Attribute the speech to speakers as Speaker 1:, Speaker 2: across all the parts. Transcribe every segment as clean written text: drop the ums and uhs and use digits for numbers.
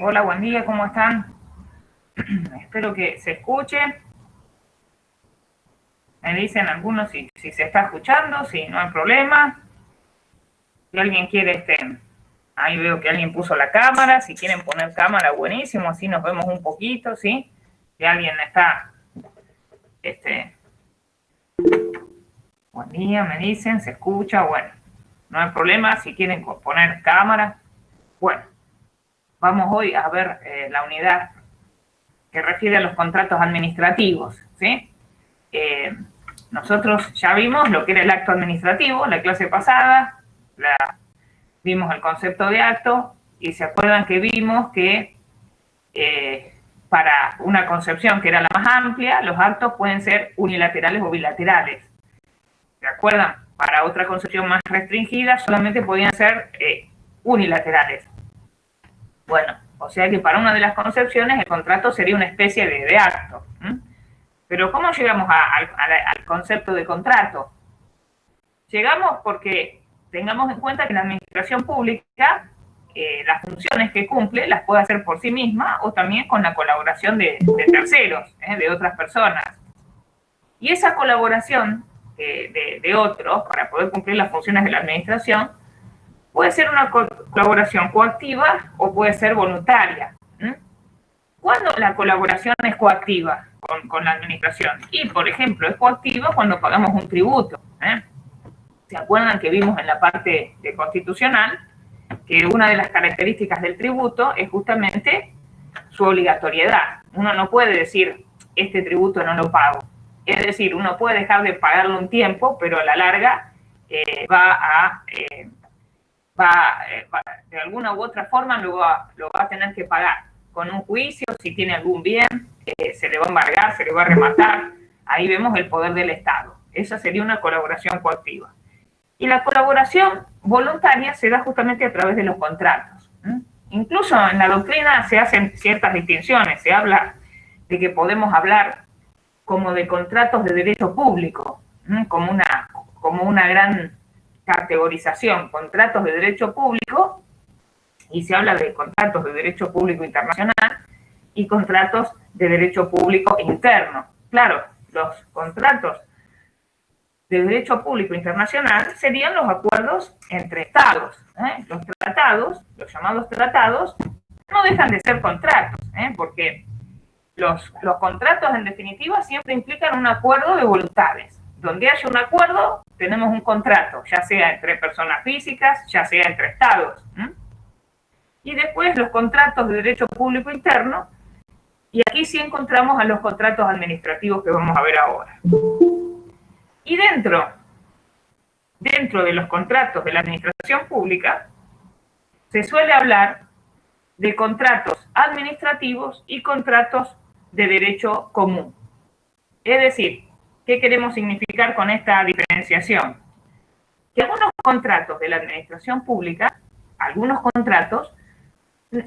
Speaker 1: Hola, buen día, ¿cómo están? Espero que se escuche. Me dicen algunos si se está escuchando, si no hay problema. Si alguien quiere, ahí veo que alguien puso la cámara. Si quieren poner cámara, buenísimo, así nos vemos un poquito, ¿sí? Si alguien está, buen día, me dicen, se escucha, bueno, no hay problema. Si quieren poner cámara, bueno, vamos hoy a ver la unidad que refiere a los contratos administrativos, ¿sí? Nosotros ya vimos lo que era el acto administrativo, la clase pasada, vimos el concepto de acto, y se acuerdan que vimos que para una concepción que era la más amplia, los actos pueden ser unilaterales o bilaterales. ¿Se acuerdan? Para otra concepción más restringida, solamente podían ser unilaterales. Bueno, o sea que para una de las concepciones el contrato sería una especie de acto. Pero ¿cómo llegamos al concepto de contrato? Llegamos porque tengamos en cuenta que la administración pública, las funciones que cumple las puede hacer por sí misma o también con la colaboración de terceros, de otras personas. Y esa colaboración de otros para poder cumplir las funciones de la administración puede ser una colaboración coactiva o puede ser voluntaria. ¿Cuándo la colaboración es coactiva con la administración? Y, por ejemplo, es coactiva cuando pagamos un tributo. ¿Se acuerdan que vimos en la parte de constitucional que una de las características del tributo es justamente su obligatoriedad? Uno no puede decir, este tributo no lo pago. Es decir, uno puede dejar de pagarlo un tiempo, pero a la larga de alguna u otra forma lo va a tener que pagar. Con un juicio, si tiene algún bien, se le va a embargar, se le va a rematar. Ahí vemos el poder del Estado. Esa sería una colaboración coactiva. Y la colaboración voluntaria se da justamente a través de los contratos. Incluso en la doctrina se hacen ciertas distinciones. Se habla de que podemos hablar como de contratos de derecho público, como una gran categorización, contratos de derecho público, y se habla de contratos de derecho público internacional y contratos de derecho público interno. Claro, los contratos de derecho público internacional serían los acuerdos entre estados. Los tratados, los llamados tratados, no dejan de ser contratos, porque los contratos en definitiva siempre implican un acuerdo de voluntades. Donde haya un acuerdo, tenemos un contrato, ya sea entre personas físicas, ya sea entre estados. Y después los contratos de derecho público interno, y aquí sí encontramos a los contratos administrativos que vamos a ver ahora. Y dentro de los contratos de la administración pública, se suele hablar de contratos administrativos y contratos de derecho común. Es decir, ¿qué queremos significar con esta diferenciación? Que algunos contratos de la administración pública, algunos contratos,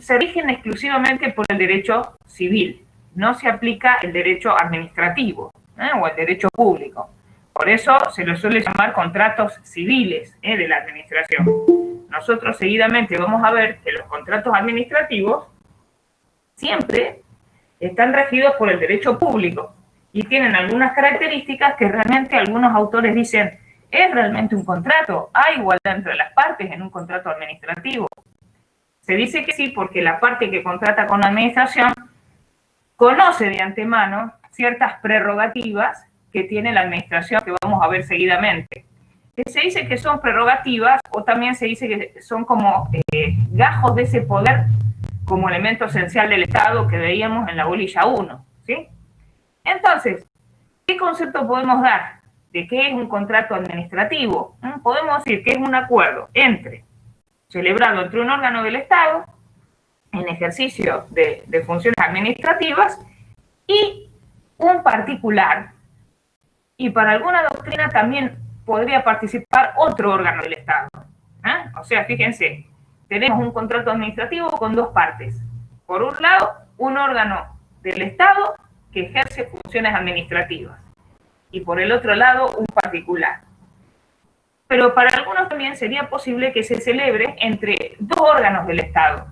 Speaker 1: se rigen exclusivamente por el derecho civil. No se aplica el derecho administrativo o el derecho público. Por eso se lo suele llamar contratos civiles de la administración. Nosotros seguidamente vamos a ver que los contratos administrativos siempre están regidos por el derecho público y tienen algunas características que realmente algunos autores dicen, ¿es realmente un contrato? ¿Hay igualdad entre las partes en un contrato administrativo? Se dice que sí, porque la parte que contrata con la administración conoce de antemano ciertas prerrogativas que tiene la administración, que vamos a ver seguidamente. Se dice que son prerrogativas o también se dice que son como gajos de ese poder como elemento esencial del Estado que veíamos en la bolilla 1, ¿sí? Entonces, ¿qué concepto podemos dar de qué es un contrato administrativo? Podemos decir que es un acuerdo celebrado entre un órgano del Estado en ejercicio de funciones administrativas y un particular. Y para alguna doctrina también podría participar otro órgano del Estado. O sea, fíjense, tenemos un contrato administrativo con dos partes. Por un lado, un órgano del Estado que ejerce funciones administrativas. Y por el otro lado, un particular. Pero para algunos también sería posible que se celebre entre dos órganos del Estado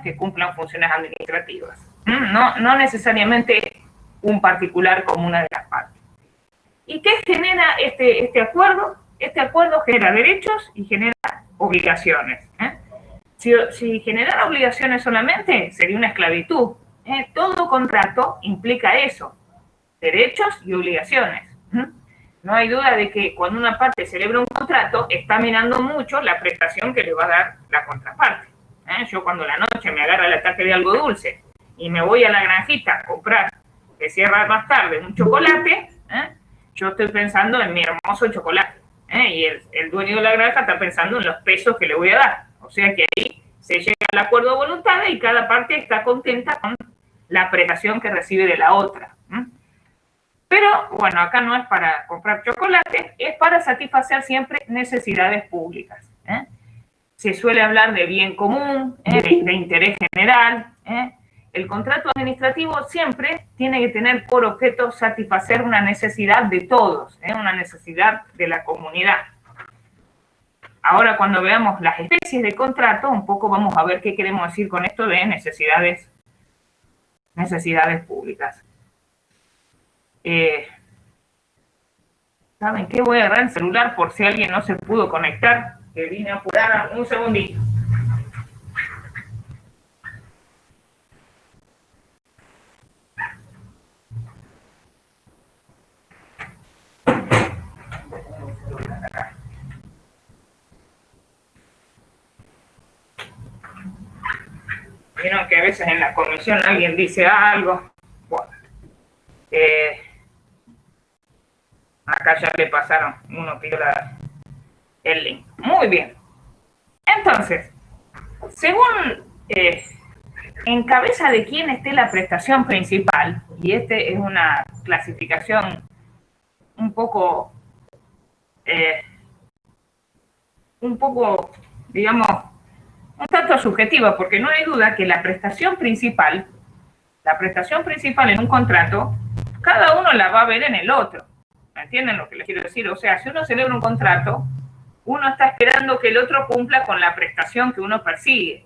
Speaker 1: que cumplan funciones administrativas. No necesariamente un particular como una de las partes. ¿Y qué genera este acuerdo? Este acuerdo genera derechos y genera obligaciones. Si generara obligaciones solamente, sería una esclavitud. Todo contrato implica eso, derechos y obligaciones. No hay duda de que cuando una parte celebra un contrato, está mirando mucho la prestación que le va a dar la contraparte. Yo cuando la noche me agarra el ataque de algo dulce y me voy a la granjita a comprar, que cierra más tarde, un chocolate, yo estoy pensando en mi hermoso chocolate. Y el dueño de la granja está pensando en los pesos que le voy a dar. O sea que ahí se llega al acuerdo de voluntad y cada parte está contenta con la prestación que recibe de la otra. Pero, bueno, acá no es para comprar chocolate, es para satisfacer siempre necesidades públicas. Se suele hablar de bien común, de interés general. El contrato administrativo siempre tiene que tener por objeto satisfacer una necesidad de todos, una necesidad de la comunidad. Ahora, cuando veamos las especies de contrato, un poco vamos a ver qué queremos decir con esto de necesidades públicas. ¿Saben qué? Voy a agarrar el celular por si alguien no se pudo conectar, que vine apurada. Un segundito. Vieron que a veces en la comisión alguien dice algo. Bueno, acá ya le pasaron, uno pidió el link. Muy bien. Entonces, según en cabeza de quién esté la prestación principal, y es una clasificación un poco, digamos, un tanto subjetiva, porque no hay duda que la prestación principal en un contrato, cada uno la va a ver en el otro. ¿Me entienden lo que les quiero decir? O sea, si uno celebra un contrato, uno está esperando que el otro cumpla con la prestación que uno persigue.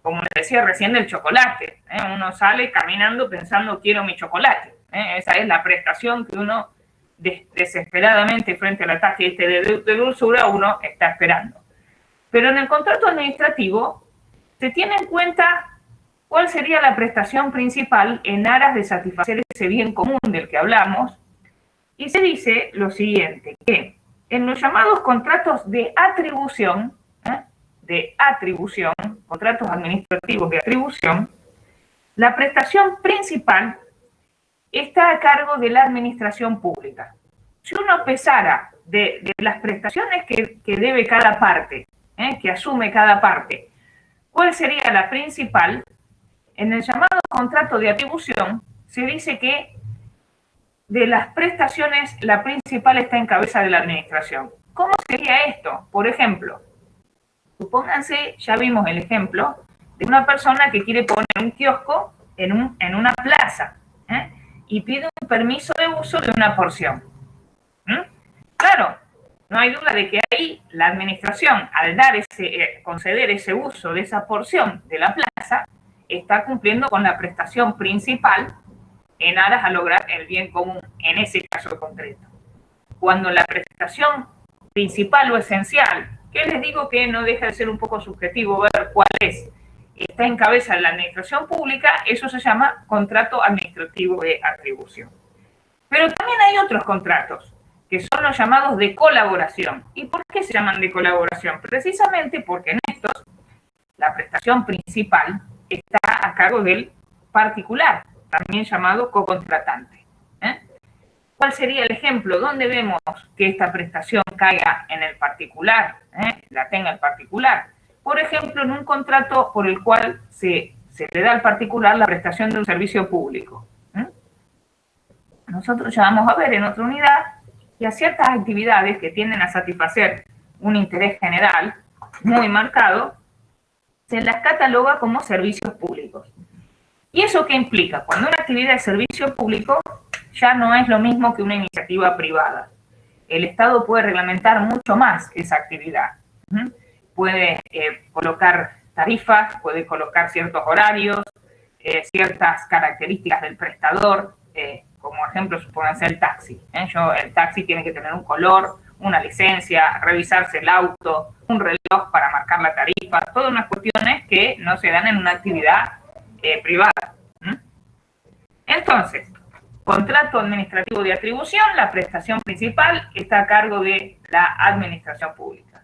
Speaker 1: Como les decía recién del chocolate. Uno sale caminando pensando, quiero mi chocolate. Esa es la prestación que uno desesperadamente frente al ataque de dulzura uno está esperando. Pero en el contrato administrativo se tiene en cuenta cuál sería la prestación principal en aras de satisfacer ese bien común del que hablamos, y se dice lo siguiente, que en los llamados contratos de atribución, contratos administrativos de atribución, la prestación principal está a cargo de la administración pública. Si uno pesara de las prestaciones que debe cada parte, que asume cada parte, ¿cuál sería la principal? En el llamado contrato de atribución se dice que de las prestaciones la principal está en cabeza de la administración. ¿Cómo sería esto? Por ejemplo, supónganse, ya vimos el ejemplo de una persona que quiere poner un kiosco en una plaza y pide un permiso de uso de una porción. Claro, no hay duda de que ahí la administración, al conceder ese uso de esa porción de la plaza, está cumpliendo con la prestación principal en aras a lograr el bien común, en ese caso concreto. Cuando la prestación principal o esencial, que les digo que no deja de ser un poco subjetivo ver cuál es, está en cabeza de la administración pública, eso se llama contrato administrativo de atribución. Pero también hay otros contratos, que son los llamados de colaboración. ¿Y por qué se llaman de colaboración? Precisamente porque en estos la prestación principal está a cargo del particular, también llamado cocontratante. ¿Cuál sería el ejemplo? ¿Dónde vemos que esta prestación caiga en el particular? La tenga el particular. Por ejemplo, en un contrato por el cual se le da al particular la prestación de un servicio público. Nosotros ya vamos a ver en otra unidad que a ciertas actividades que tienden a satisfacer un interés general muy marcado, se las cataloga como servicios públicos. ¿Y eso qué implica? Cuando una actividad es servicio público, ya no es lo mismo que una iniciativa privada. El Estado puede reglamentar mucho más esa actividad. Puede colocar tarifas, puede colocar ciertos horarios, ciertas características del prestador, como ejemplo suponen ser el taxi. El taxi tiene que tener un color, una licencia, revisarse el auto, un reloj para marcar la tarifa, todas unas cuestiones que no se dan en una actividad privada. Entonces, contrato administrativo de atribución, la prestación principal está a cargo de la administración pública.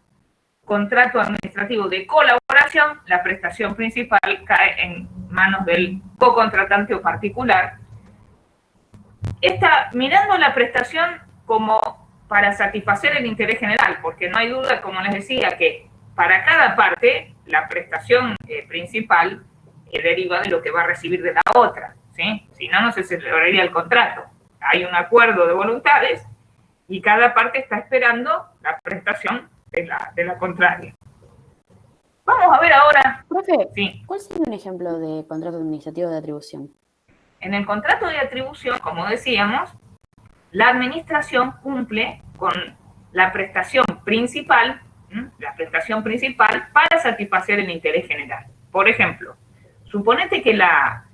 Speaker 1: Contrato administrativo de colaboración, la prestación principal cae en manos del cocontratante o particular. Mirando la prestación como para satisfacer el interés general, porque no hay duda, como les decía, que para cada parte la prestación principal deriva de lo que va a recibir de la otra, ¿sí? Si no, no se celebraría el contrato. Hay un acuerdo de voluntades y cada parte está esperando la prestación de la contraria. Vamos a ver ahora.
Speaker 2: Profe, sí. ¿Cuál sería un ejemplo de contrato administrativo de atribución?
Speaker 1: En el contrato de atribución, como decíamos, la administración cumple con la prestación principal para satisfacer el interés general. Por ejemplo, suponete que la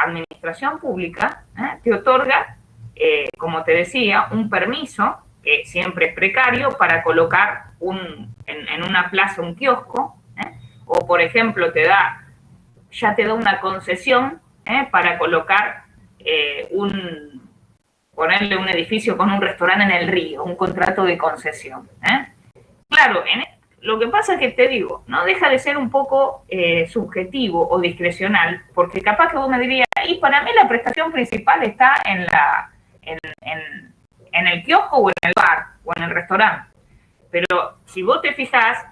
Speaker 1: administración pública te otorga, como te decía, un permiso, que siempre es precario, para colocar en una plaza un kiosco, o por ejemplo ya te da una concesión para colocar ponerle un edificio con un restaurante en el río, un contrato de concesión. Claro, lo que pasa es que te digo, no deja de ser un poco subjetivo o discrecional, porque capaz que vos me dirías, y para mí la prestación principal está en el kiosco o en el bar o en el restaurante. Pero si vos te fijás,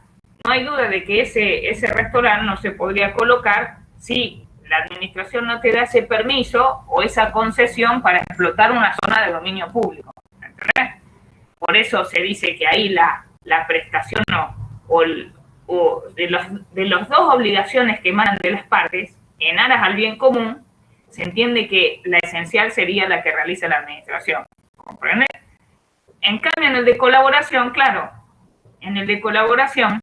Speaker 1: no hay duda de que ese restaurante no se podría colocar si la administración no te da ese permiso o esa concesión para explotar una zona de dominio público. ¿Entendés? Por eso se dice que ahí la prestación o de las dos obligaciones que emanan de las partes, en aras al bien común, se entiende que la esencial sería la que realiza la administración. ¿Comprende? En cambio, en el de colaboración, claro, en el de colaboración,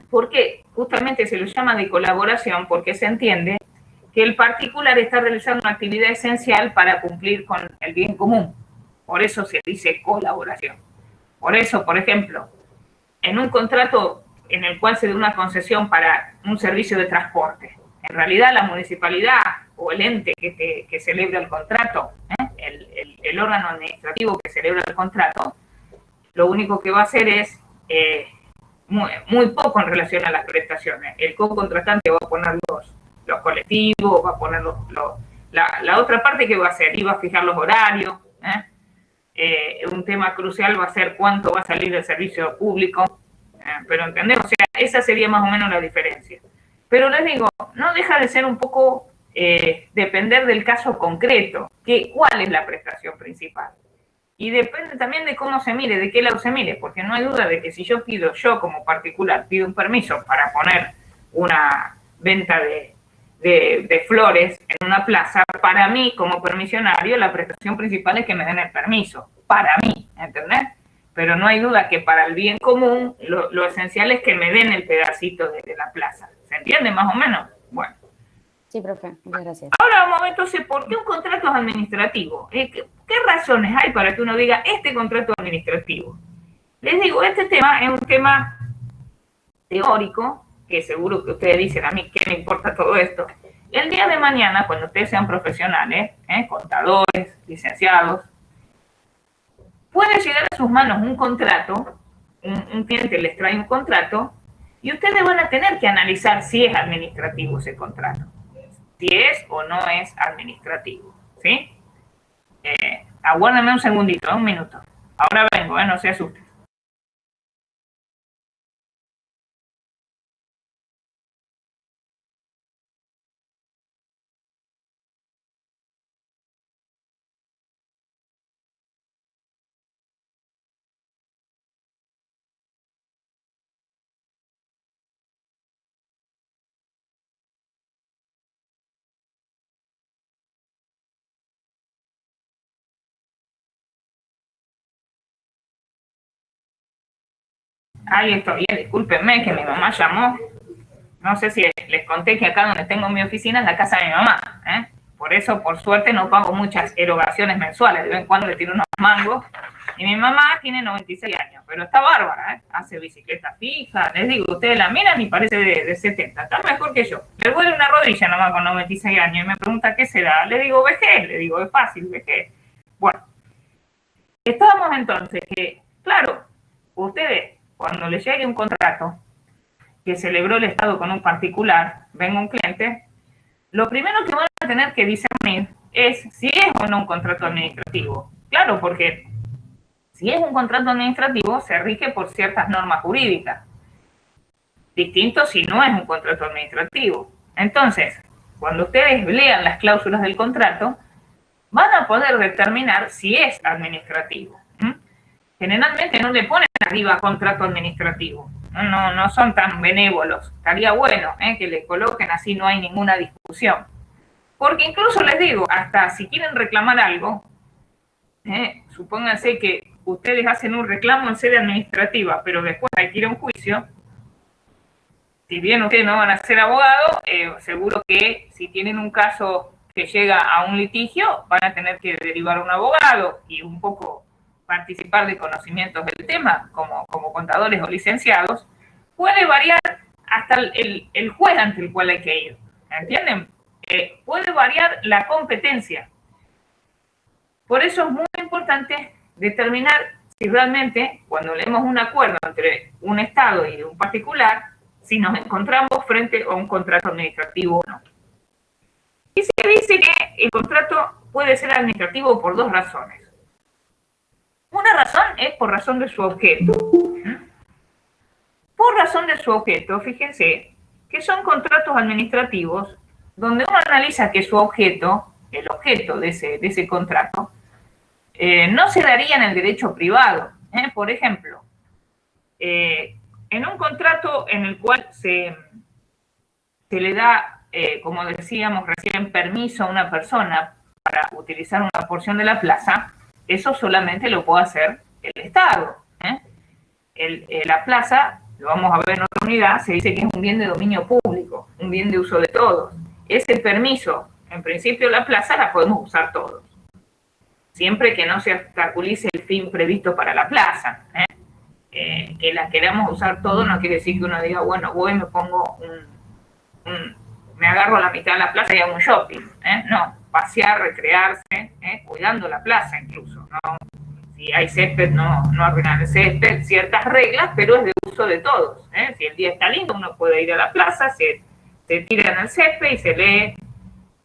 Speaker 1: ¿por qué? Justamente se lo llama de colaboración porque se entiende que el particular está realizando una actividad esencial para cumplir con el bien común. Por eso se dice colaboración. Por eso, por ejemplo, en un contrato en el cual se da una concesión para un servicio de transporte, en realidad la municipalidad o el ente que celebra el contrato, el órgano administrativo que celebra el contrato, lo único que va a hacer es muy poco en relación a las prestaciones. El cocontratante va a poner los colectivos, va a poner la otra parte que va a hacer, y va a fijar los horarios. Un tema crucial va a ser cuánto va a salir del servicio público, pero entendemos, o sea, esa sería más o menos la diferencia. Pero les digo, no deja de ser un poco depender del caso concreto, cuál es la prestación principal. Y depende también de cómo se mire, de qué lado se mire, porque no hay duda de que si yo como particular, pido un permiso para poner una venta de flores en una plaza, para mí, como permisionario, la prestación principal es que me den el permiso, para mí, ¿entendés? pero no hay duda que para el bien común lo esencial es que me den el pedacito de la plaza. ¿Se entiende más o menos? Bueno.
Speaker 2: Sí, profe, muchas gracias.
Speaker 1: Ahora vamos a ver entonces por qué un contrato es administrativo. ¿Qué razones hay para que uno diga este contrato es administrativo? Les digo, este tema es un tema teórico, que seguro que ustedes dicen a mí, ¿qué me importa todo esto? El día de mañana, cuando ustedes sean profesionales, contadores, licenciados, puede llegar a sus manos un contrato, un cliente les trae un contrato, y ustedes van a tener que analizar si es administrativo ese contrato, si es o no es administrativo, ¿sí? Aguárdame un segundito, un minuto. Ahora vengo, no se asusten. Ahí estoy, discúlpenme que mi mamá llamó. No sé si les conté que acá donde tengo mi oficina es la casa de mi mamá. Por eso, por suerte, no pago muchas erogaciones mensuales. De vez en cuando le tiro unos mangos. Y mi mamá tiene 96 años, pero está bárbara, hace bicicleta fija. Les digo, ustedes la miran y parece de 70. Está mejor que yo. Le duele una rodilla nomás con 96 años y me pregunta qué será. Le digo, vejez. Le digo, es fácil, vejez. Bueno, estábamos entonces que, claro, ustedes, cuando les llegue un contrato que celebró el Estado con un particular, venga un cliente, lo primero que van a tener que discernir es si es o no un contrato administrativo. Claro, porque si es un contrato administrativo, se rige por ciertas normas jurídicas. Distinto si no es un contrato administrativo. Entonces, cuando ustedes lean las cláusulas del contrato, van a poder determinar si es administrativo. Generalmente no le ponen arriba contrato administrativo. No son tan benévolos. Estaría bueno que le coloquen, así no hay ninguna discusión. Porque incluso les digo, hasta si quieren reclamar algo, supónganse que ustedes hacen un reclamo en sede administrativa, pero después hay que ir a un juicio. Si bien ustedes no van a ser abogados, seguro que si tienen un caso que llega a un litigio, van a tener que derivar a un abogado y un poco participar de conocimientos del tema, como contadores o licenciados. Puede variar hasta el juez ante el cual hay que ir. ¿Entienden? Puede variar la competencia. Por eso es muy importante determinar si realmente, cuando leemos un acuerdo entre un Estado y un particular, si nos encontramos frente a un contrato administrativo o no. Y se dice que el contrato puede ser administrativo por dos razones. Una razón es por razón de su objeto. Por razón de su objeto, fíjense que son contratos administrativos donde uno analiza que su objeto, el objeto de ese contrato, no se daría en el derecho privado. Por ejemplo, en un contrato en el cual se le da, como decíamos recién, permiso a una persona para utilizar una porción de la plaza, eso solamente lo puede hacer el Estado. La plaza, lo vamos a ver en otra unidad, se dice que es un bien de dominio público, un bien de uso de todos. Ese permiso, en principio la plaza la podemos usar todos, siempre que no se obstaculice el fin previsto para la plaza. Que la queramos usar todo no quiere decir que uno diga, bueno, voy y me pongo me agarro la mitad de la plaza y hago un shopping. No, pasear, recrearse, cuidando la plaza incluso, ¿no? Si hay césped, no arruinar el césped, ciertas reglas, pero es de uso de todos. Si el día está lindo, uno puede ir a la plaza, se tira en el césped y se lee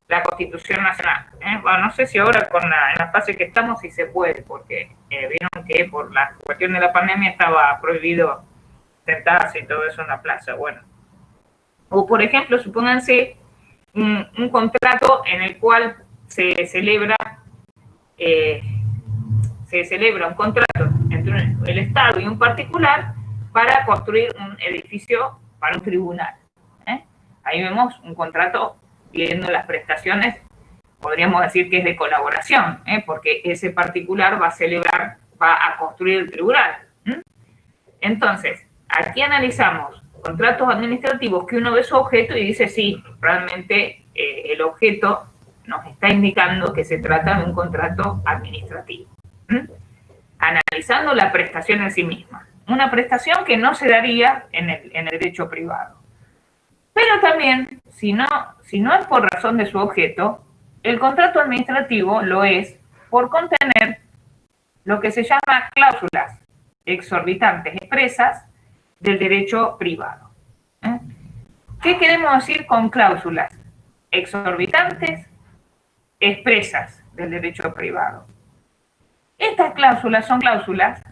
Speaker 1: la Constitución Nacional. Bueno, no sé si ahora en la fase que estamos sí se puede, porque vieron que por la cuestión de la pandemia estaba prohibido sentarse y todo eso en la plaza. Bueno, o por ejemplo, supónganse un contrato en el cual se celebra un contrato entre el Estado y un particular para construir un edificio para un tribunal. Ahí vemos un contrato viendo las prestaciones, podríamos decir que es de colaboración, porque ese particular va a celebrar va a construir el tribunal. Entonces, aquí analizamos contratos administrativos que uno ve su objeto y dice, sí, realmente el objeto nos está indicando que se trata de un contrato administrativo. Analizando la prestación en sí misma. Una prestación que no se daría en el derecho privado. Pero también, si no es por razón de su objeto, el contrato administrativo lo es por contener lo que se llama cláusulas exorbitantes expresas del derecho privado. ¿Qué queremos decir con cláusulas exorbitantes expresas del derecho privado? Estas cláusulas son cláusulas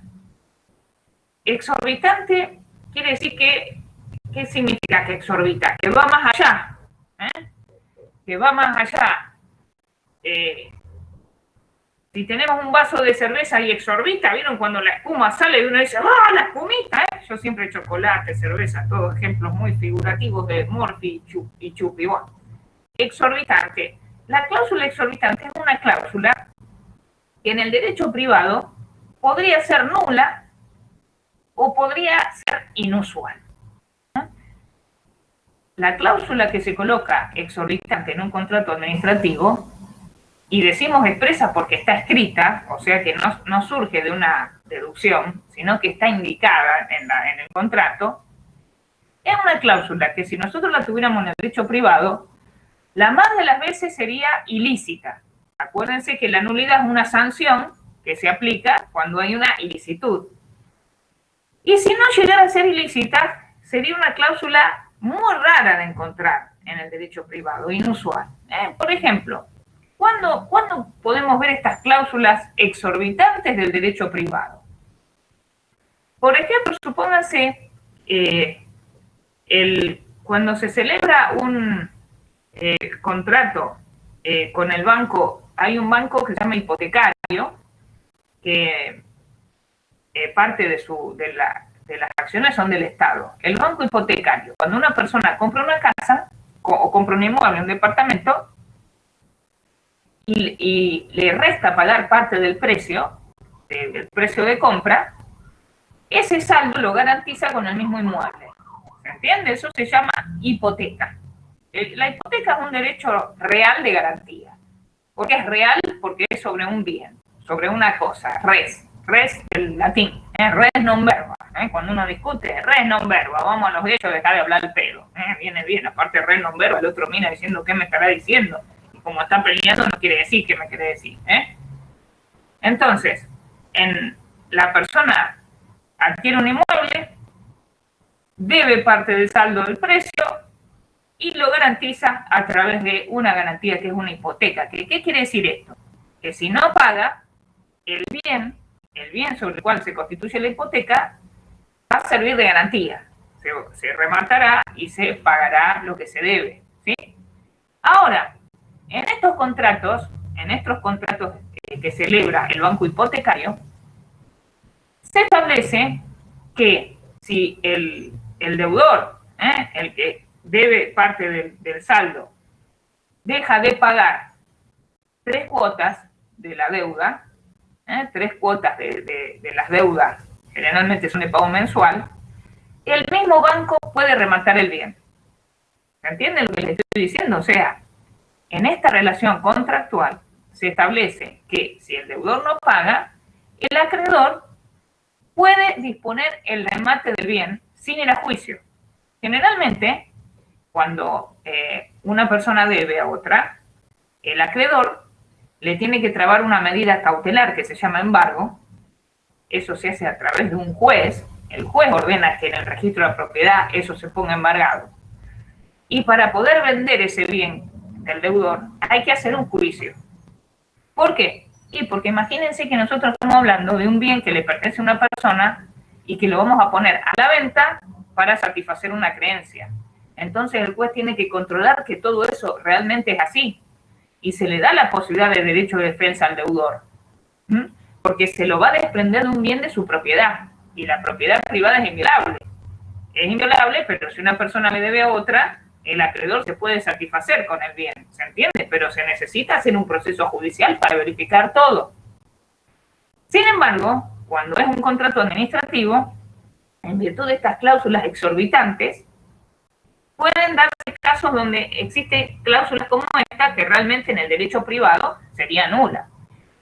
Speaker 1: exorbitantes, quiere decir que, ¿qué significa que exorbita? Que va más allá, que va más allá. Si tenemos un vaso de cerveza y exorbita, ¿vieron? Cuando la espuma sale y uno dice, ¡ah, la espumita! Yo siempre chocolate, cerveza, todos ejemplos muy figurativos de Morphy y Chupi. Bueno, exorbitante. La cláusula exorbitante es una cláusula que en el derecho privado podría ser nula o podría ser inusual. La cláusula que se coloca exorbitante en un contrato administrativo, y decimos expresa porque está escrita, o sea que no surge de una deducción, sino que está indicada en el contrato, es una cláusula que si nosotros la tuviéramos en el derecho privado, la más de las veces sería ilícita. Acuérdense que la nulidad es una sanción que se aplica cuando hay una ilicitud. Y si no llegara a ser ilícita, sería una cláusula muy rara de encontrar en el derecho privado, inusual. Por ejemplo, ¿cuándo podemos ver estas cláusulas exorbitantes del derecho privado? Por ejemplo, supónganse cuando se celebra un contrato con el banco, hay un banco que se llama hipotecario, que parte de las acciones son del Estado. El banco hipotecario, cuando una persona compra una casa o compra un inmueble, un departamento, y le resta pagar parte del precio de compra, ese saldo lo garantiza con el mismo inmueble. ¿Se entiende? Eso se llama hipoteca. La hipoteca es un derecho real de garantía. ¿Por qué es real? Porque es sobre un bien, sobre una cosa, res del latín, res non verba. Cuando uno discute, res non verba, vamos a los hechos, dejar de hablar el pelo. Viene bien, aparte res non verba, el otro mira diciendo qué me estará diciendo. Como está peleando no quiere decir qué me quiere decir. Entonces, la persona adquiere un inmueble, debe parte del saldo del precio y lo garantiza a través de una garantía que es una hipoteca. ¿Qué quiere decir esto? Que si no paga, el bien sobre el cual se constituye la hipoteca va a servir de garantía. Se rematará y se pagará lo que se debe. ¿Sí? Ahora, en estos contratos que celebra el banco hipotecario, se establece que si el deudor, el que debe parte del saldo, deja de pagar 3 cuotas de la deuda, 3 cuotas de las deudas, generalmente son de pago mensual, el mismo banco puede rematar el bien. ¿Se entiende lo que les estoy diciendo? O sea, en esta relación contractual se establece que si el deudor no paga, el acreedor puede disponer el remate del bien sin ir a juicio. Generalmente, cuando una persona debe a otra, el acreedor le tiene que trabar una medida cautelar que se llama embargo. Eso se hace a través de un juez. El juez ordena que en el registro de la propiedad eso se ponga embargado. Y para poder vender ese bien del deudor, hay que hacer un juicio. ¿Por qué? Y porque imagínense que nosotros estamos hablando de un bien que le pertenece a una persona y que lo vamos a poner a la venta para satisfacer una creencia. Entonces el juez tiene que controlar que todo eso realmente es así y se le da la posibilidad de derecho de defensa al deudor, porque se lo va a desprender de un bien de su propiedad y la propiedad privada es inviolable. Es inviolable, pero si una persona le debe a otra, el acreedor se puede satisfacer con el bien, ¿se entiende? Pero se necesita hacer un proceso judicial para verificar todo. Sin embargo, cuando es un contrato administrativo, en virtud de estas cláusulas exorbitantes, pueden darse casos donde existen cláusulas como esta que realmente en el derecho privado sería nula.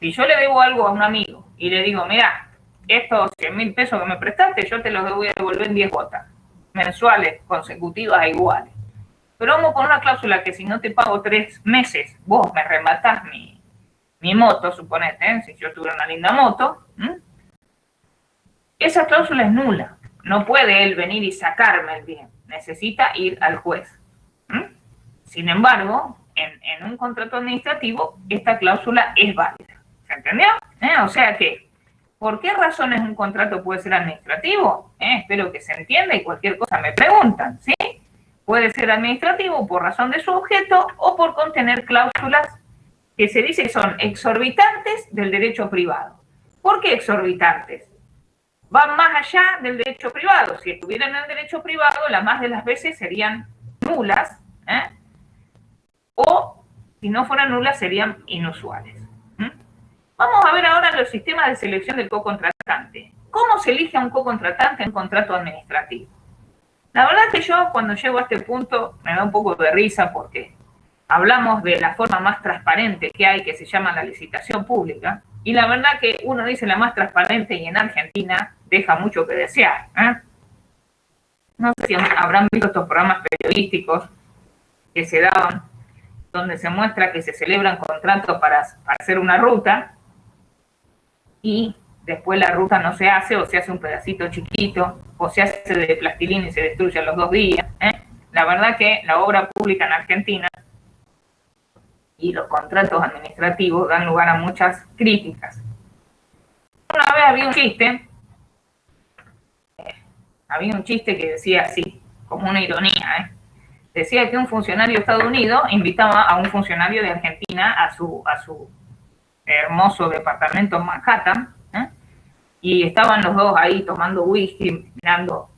Speaker 1: Si yo le debo algo a un amigo y le digo, mira, estos 100.000 pesos que me prestaste, yo te los voy a devolver en 10 cuotas, mensuales, consecutivas e iguales. Pero vamos con una cláusula que si no te pago 3 meses, vos me rematás mi moto, suponete, ¿eh? Si yo tuviera una linda moto, esa cláusula es nula. No puede él venir y sacarme el bien. Necesita ir al juez. Sin embargo, en un contrato administrativo, esta cláusula es válida. ¿Se entendió? O sea que, ¿por qué razones un contrato puede ser administrativo? Espero que se entienda y cualquier cosa me preguntan, ¿sí? Puede ser administrativo por razón de su objeto o por contener cláusulas que se dice que son exorbitantes del derecho privado. ¿Por qué exorbitantes? Van más allá del derecho privado. Si estuvieran en el derecho privado, la más de las veces serían nulas, o si no fueran nulas, serían inusuales. Vamos a ver ahora los sistemas de selección del cocontratante. ¿Cómo se elige a un cocontratante en un contrato administrativo? La verdad que yo, cuando llego a este punto, me da un poco de risa porque hablamos de la forma más transparente que hay, que se llama la licitación pública, y la verdad que uno dice la más transparente y en Argentina deja mucho que desear. No sé si habrán visto estos programas periodísticos que se daban, donde se muestra que se celebran contratos para hacer una ruta y después la ruta no se hace, o se hace un pedacito chiquito, o se hace de plastilina y se destruye a los 2 días. La verdad que la obra pública en Argentina y los contratos administrativos dan lugar a muchas críticas. Una vez había un chiste que decía así, como una ironía, decía que un funcionario de Estados Unidos invitaba a un funcionario de Argentina a su hermoso departamento en Manhattan, y estaban los dos ahí tomando whisky, mirando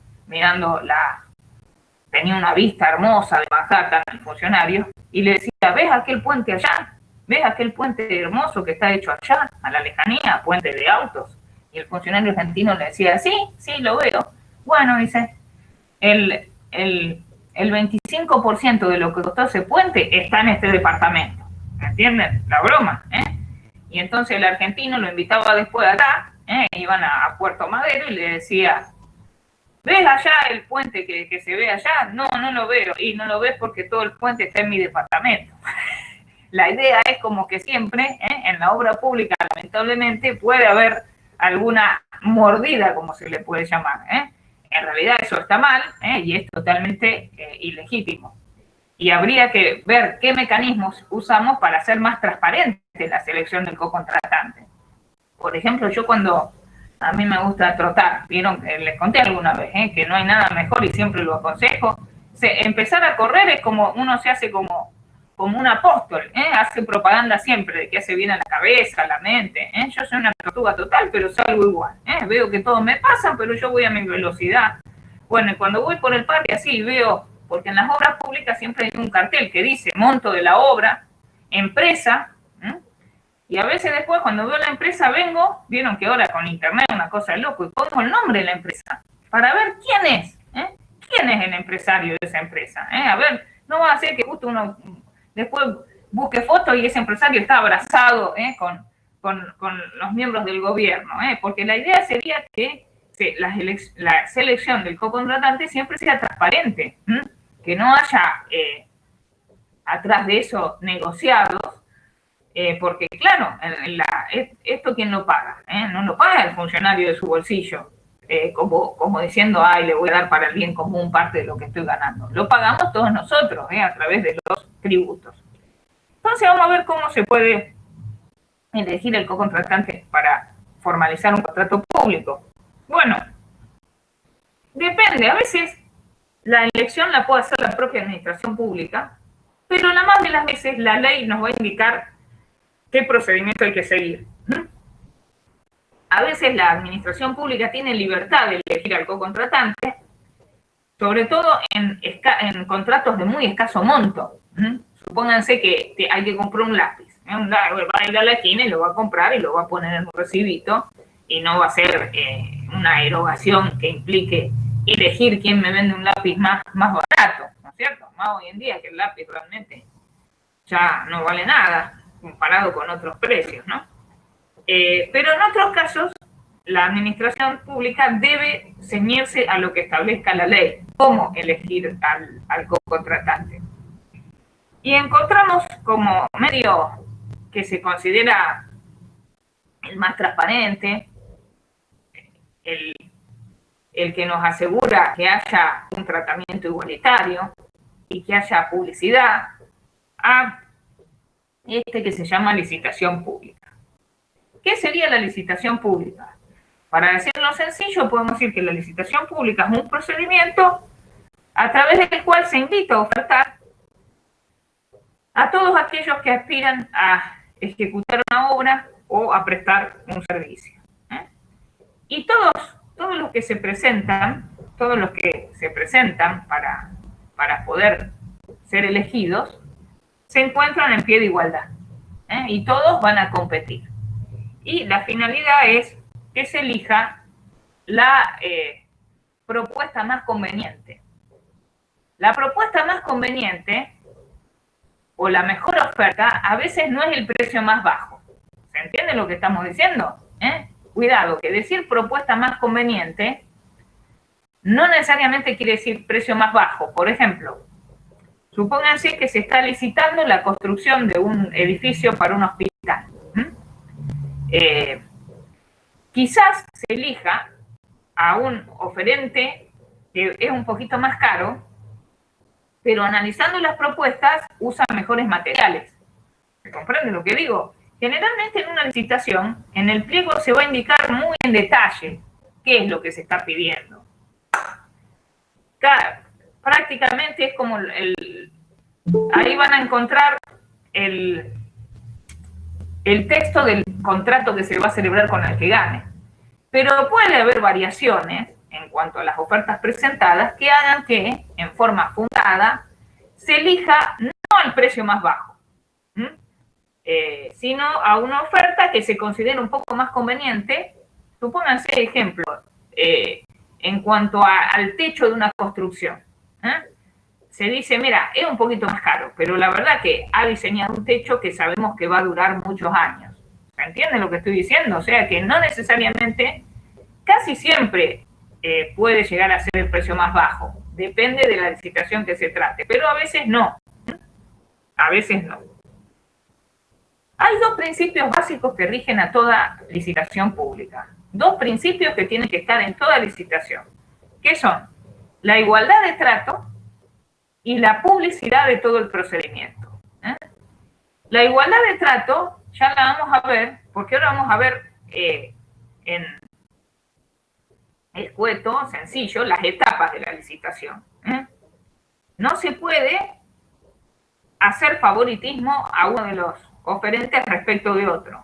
Speaker 1: tenía una vista hermosa de Manhattan el funcionario, y le decía, ¿ves aquel puente allá? ¿Ves aquel puente hermoso que está hecho allá, a la lejanía, puente de autos? Y el funcionario argentino le decía, sí, lo veo. Bueno, dice, el 25% de lo que costó ese puente está en este departamento. ¿Entienden? La broma, Y entonces el argentino lo invitaba después acá, iban a Puerto Madero y le decía, ¿ves allá el puente que se ve allá? No lo veo. Y no lo ves porque todo el puente está en mi departamento. La idea es como que siempre, en la obra pública, lamentablemente, puede haber alguna mordida, como se le puede llamar. En realidad eso está mal, y es totalmente ilegítimo. Y habría que ver qué mecanismos usamos para hacer más transparente la selección del cocontratante. Por ejemplo, yo cuando a mí me gusta trotar, vieron, les conté alguna vez, que no hay nada mejor y siempre lo aconsejo. Empezar a correr es como uno se hace como un apóstol, hace propaganda siempre de que hace bien a la cabeza, a la mente. Yo soy una tortuga total, pero salgo igual. Veo que todo me pasa, pero yo voy a mi velocidad. Bueno, y cuando voy por el parque así veo, porque en las obras públicas siempre hay un cartel que dice monto de la obra, empresa, y a veces después cuando veo la empresa vieron que ahora con internet es una cosa de loco, y pongo el nombre de la empresa para ver quién es, quién es el empresario de esa empresa. A ver, no va a ser que justo uno después busque fotos y ese empresario está abrazado con los miembros del gobierno, porque la idea sería que la selección del cocontratante siempre sea transparente, que no haya atrás de eso negociados, porque claro, esto ¿quién lo paga? No lo paga el funcionario de su bolsillo, como diciendo, le voy a dar para el bien común parte de lo que estoy ganando. Lo pagamos todos nosotros, a través de los tributos. Entonces vamos a ver cómo se puede elegir el cocontratante para formalizar un contrato público. Bueno, depende. A veces la elección la puede hacer la propia administración pública, pero la más de las veces la ley nos va a indicar qué procedimiento hay que seguir. A veces la administración pública tiene libertad de elegir al cocontratante, sobre todo en contratos de muy escaso monto. Supónganse que hay que comprar un lápiz. Va a ir a la esquina y lo va a comprar y lo va a poner en un recibito y no va a ser una erogación que implique elegir quién me vende un lápiz más barato, ¿no es cierto? Más hoy en día que el lápiz realmente ya no vale nada comparado con otros precios, ¿no? Pero en otros casos, la administración pública debe ceñirse a lo que establezca la ley, cómo elegir al contratante. Y encontramos como medio que se considera el más transparente, el que nos asegura que haya un tratamiento igualitario y que haya publicidad, a este que se llama licitación pública. ¿Qué sería la licitación pública? Para decirlo sencillo, podemos decir que la licitación pública es un procedimiento a través del cual se invita a ofertar a todos aquellos que aspiran a ejecutar una obra o a prestar un servicio. Y todos los que se presentan, para poder ser elegidos, se encuentran en pie de igualdad. Y todos van a competir. Y la finalidad es que se elija la propuesta más conveniente. La propuesta más conveniente o la mejor oferta a veces no es el precio más bajo. ¿Se entiende lo que estamos diciendo? Cuidado, que decir propuesta más conveniente no necesariamente quiere decir precio más bajo. Por ejemplo, supónganse que se está licitando la construcción de un edificio para un hospital. Quizás se elija a un oferente que es un poquito más caro, pero analizando las propuestas usa mejores materiales. ¿Se comprende lo que digo? Generalmente en una licitación, en el pliego se va a indicar muy en detalle qué es lo que se está pidiendo. Prácticamente es como ahí van a encontrar el texto del contrato que se va a celebrar con el que gane. Pero puede haber variaciones en cuanto a las ofertas presentadas que hagan que, en forma fundada, se elija no al precio más bajo, sino a una oferta que se considere un poco más conveniente. Supónganse, ejemplo, en cuanto al techo de una construcción. Se dice, mira, es un poquito más caro, pero la verdad que ha diseñado un techo que sabemos que va a durar muchos años. ¿Se entiende lo que estoy diciendo? O sea que no necesariamente, casi siempre puede llegar a ser el precio más bajo. Depende de la licitación que se trate, pero a veces no. A veces no. Hay dos principios básicos que rigen a toda licitación pública. Dos principios que tienen que estar en toda licitación, que son la igualdad de trato y la publicidad de todo el procedimiento. La igualdad de trato ya la vamos a ver, porque ahora vamos a ver en escueto, sencillo, las etapas de la licitación. No se puede hacer favoritismo a uno de los oferentes respecto de otro.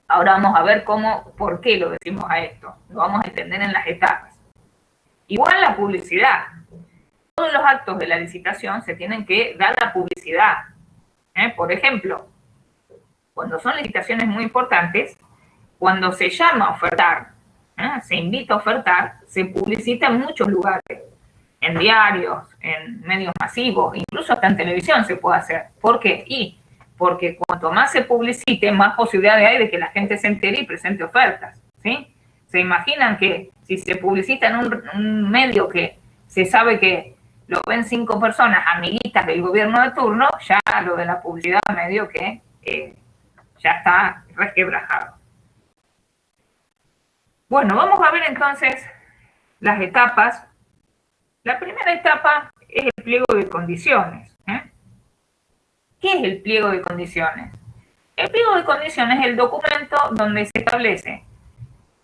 Speaker 1: Ahora vamos a ver por qué lo decimos a esto. Lo vamos a entender en las etapas. Igual la publicidad. Todos los actos de la licitación se tienen que dar la publicidad. Por ejemplo, cuando son licitaciones muy importantes, cuando se llama a ofertar, se invita a ofertar, se publicita en muchos lugares, en diarios, en medios masivos, incluso hasta en televisión se puede hacer. ¿Por qué? Porque cuanto más se publicite, más posibilidades hay de que la gente se entere y presente ofertas, ¿sí? ¿Se imaginan que si se publicita en un medio que se sabe que lo ven 5 personas, amiguitas del gobierno de turno, ya lo de la publicidad medio que ya está resquebrajado? Bueno, vamos a ver entonces las etapas. La primera etapa es el pliego de condiciones. ¿Qué es el pliego de condiciones? El pliego de condiciones es el documento donde se establece